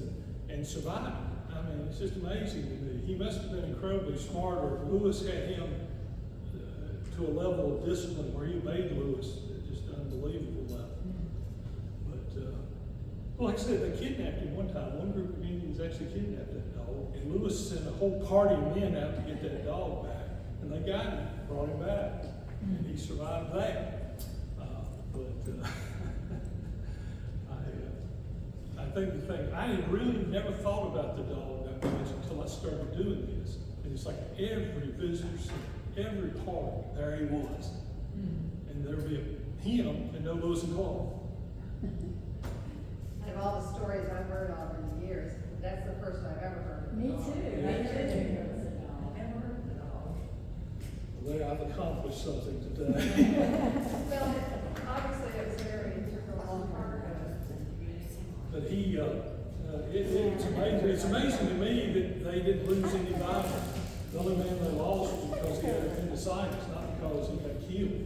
G: and survived. I mean, it's just amazing to me. He must have been incredibly smart, or Lewis had him to a level of discipline where he obeyed Lewis at just an unbelievable level. But, like I said, they kidnapped him one time. One group of Indians actually kidnapped that dog, and Lewis sent a whole party of men out to get that dog back. And they got him, brought him back, and he survived that. I think the thing, I had really never thought about the dog that much until I started doing this. And it's like every visitor center, every park, there he was. And there'd be him and no Lewis and Clark.
A: Out of all the stories I've heard of in the years, that's the first I've ever heard of.
C: Me too.
H: I never heard of it all.
G: Well, I've accomplished something today.
A: Well, obviously it was a very integral part of it.
G: But it's amazing. It's amazing to me that they didn't lose anybody. The only man they lost was because he had appendicitis, not because he got killed.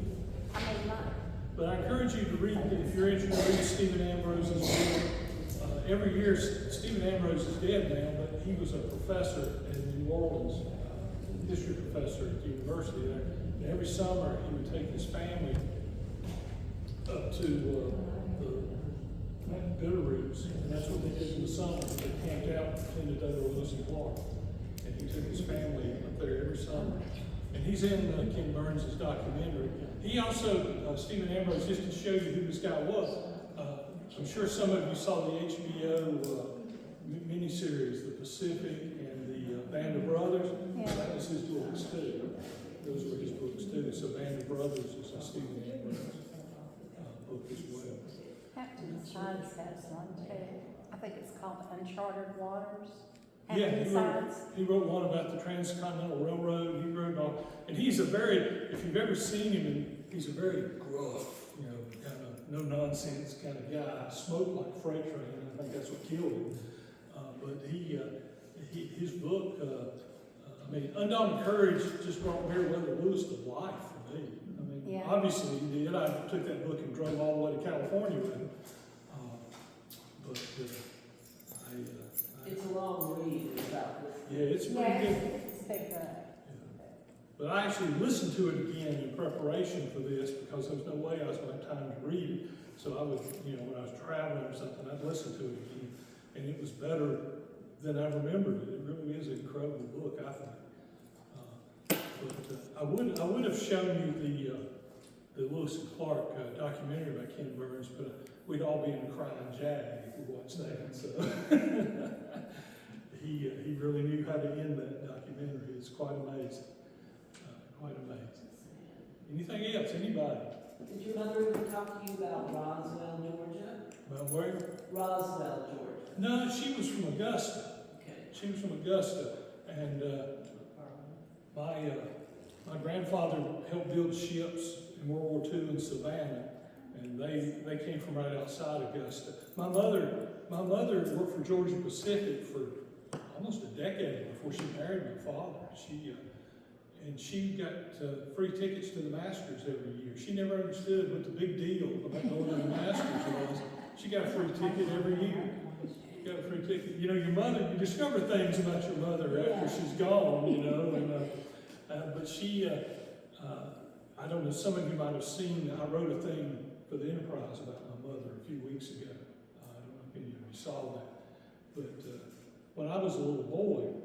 G: But I encourage you to read, if you're interested in reading Stephen Ambrose's book. Every year, Stephen Ambrose is dead now, but he was a professor in New Orleans, history professor at the university there. And every summer, he would take his family up to the Bitterroots, and that's what they did in the summer. They camped out between the Dover, Lewis and Clark, and he took his family up there every summer. And he's in Ken Burns' documentary. He also, Stephen Ambrose, just to show you who this guy was, I'm sure some of you saw the HBO miniseries, The Pacific and the Band of Brothers.
C: Yeah.
G: That was his books too. Those were his books too. So Band of Brothers is a Stephen Ambrose book as well.
C: Captain Sides has one too. I think it's called Uncharted Waters.
G: Yeah,
C: Captain Sides.
G: he wrote one about the Transcontinental Railroad. He wrote all, and he's a very, if you've ever seen him, he's a very gruff, kind of no nonsense kind of guy. Smoked like a freight train. I think that's what killed him. But his book, I mean, Undaunted Courage just brought Meriwether Lewis to life for me. I mean,
C: Yeah.
G: Obviously he did. I took that book and drove all the way to California with him. But
D: It's a long read, it's about this.
G: yeah, it's pretty
C: Yeah,
G: good.
C: it's big,
G: But I actually listened to it again in preparation for this because there was no way I was going to have time to read it. So I would, when I was traveling or something, I'd listen to it again. And it was better than I remembered it. It really is an incredible book, I think. But I would have shown you the Lewis and Clark documentary by Ken Burns, but we'd all be in a crying jag if we watched that. So he really knew how to end that documentary. It's quite amazing. Quite amazing. Anything else? Anybody?
D: Did your mother ever talk to you about Roswell, Georgia?
G: Well, where?
D: Roswell, Georgia.
G: No, she was from Augusta.
D: Okay.
G: She was from Augusta, and my grandfather helped build ships in World War II in Savannah, and they came from right outside Augusta. My mother worked for Georgia Pacific for almost a decade before she married my father. She got free tickets to the Masters every year. She never understood what the big deal about going to the Masters was. She got a free ticket every year. She got a free ticket. Your mother, you discover things about your mother after she's gone, but she, I don't know, some of you might have seen, I wrote a thing for the Enterprise about my mother a few weeks ago. I don't know if any of you saw that. But when I was a little boy,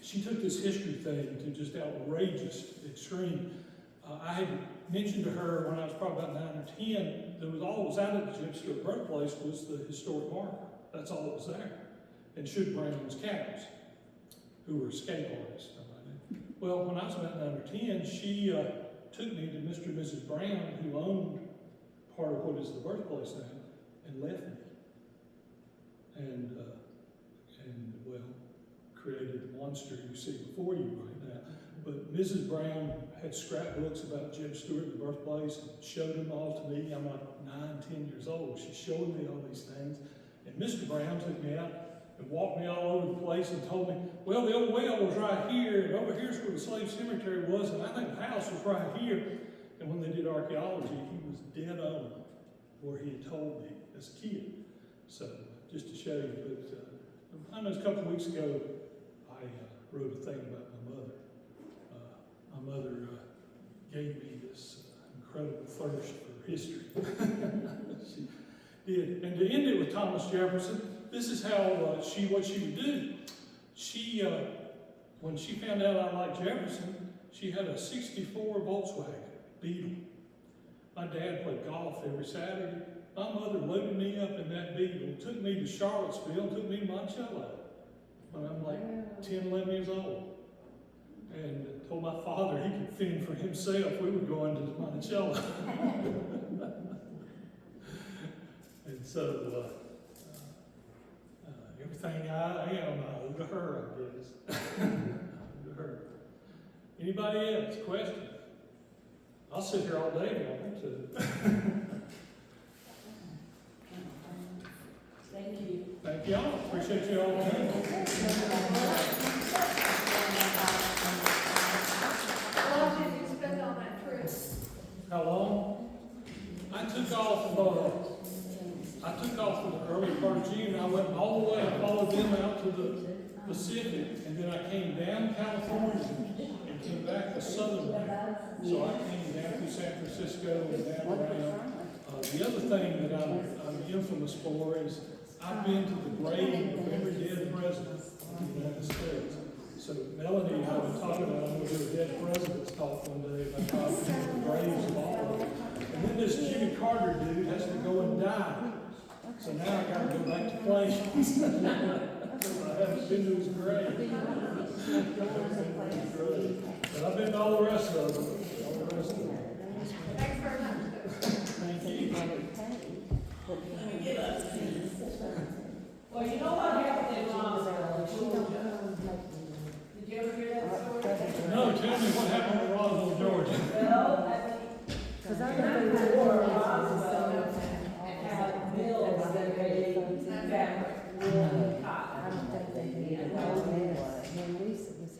G: she took this history thing to just outrageous extreme. I had mentioned to her when I was probably about 9 or 10, there was all that was out of the Jim Stewart birthplace was the historic marker. That's all that was there. And Shug Brown's cabs, who were escape artists. Well, when I was about 9 or 10, she took me to Mr. and Mrs. Brown, who owned part of what is the birthplace now, and left me. And well, created the monster you see before you right now. But Mrs. Brown had scrapbooks about Jim Stewart, the birthplace, and showed them all to me. I'm like 9, 10 years old. She's showing me all these things. And Mr. Brown took me out and walked me all over the place and told me, well, the old well was right here, and over here's where the slave cemetery was, and I think the house was right here. And when they did archaeology, he was dead on where he had told me as a kid. So, just to show you, but I know a couple of weeks ago, I wrote a thing about my mother. My mother gave me this incredible thirst for history. She did. And to end it with Thomas Jefferson, this is how what she would do. She, when she found out I liked Jefferson, she had a '64 Volkswagen Beetle. My dad played golf every Saturday. My mother loaded me up in that Beetle, took me to Charlottesville, took me to Monticello when I'm like 10, 11 years old. And told my father he could fend for himself. We were going to Monticello. And so, everything I am, I owe to her, I guess. I owe to her. Anybody else? Question? I'll sit here all day if you want me to.
D: Thank you.
G: Thank y'all. Appreciate you all coming.
E: How long did you spend on that trip?
G: How long? I took off in the early part of June. I went all the way. I followed them out to the Pacific, and then I came down California and came back the southern way. So I came down through San Francisco and down around. The other thing that I'm infamous for is I've been to the grave of every dead president of the United States. So Melanie and I were talking about I'm going to do a dead president's talk one day about talking to the graves of all of them. And then this Jimmy Carter dude has to go and die. So now I got to go back to Plains. I haven't been to his grave. But I've been to all the rest of them.
E: Thanks very much.
G: Thank you.
D: Well, you know what happened in Roswell, Georgia? Did you ever hear that story?
G: No, tell me what happened in Roswell, Georgia.
D: Well, I war Roswell and had mills that made fabric, wool, and cotton.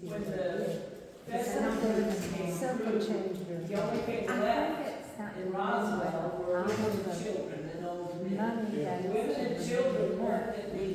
D: When the
C: Something changed her.
I: The only people
C: I
I: left
C: think it's not
I: in Roswell were
C: all
I: women
C: of
I: and children and old men.
C: money
G: Yeah.
C: goes
I: Women and
C: to
I: children
C: the
I: weren't at least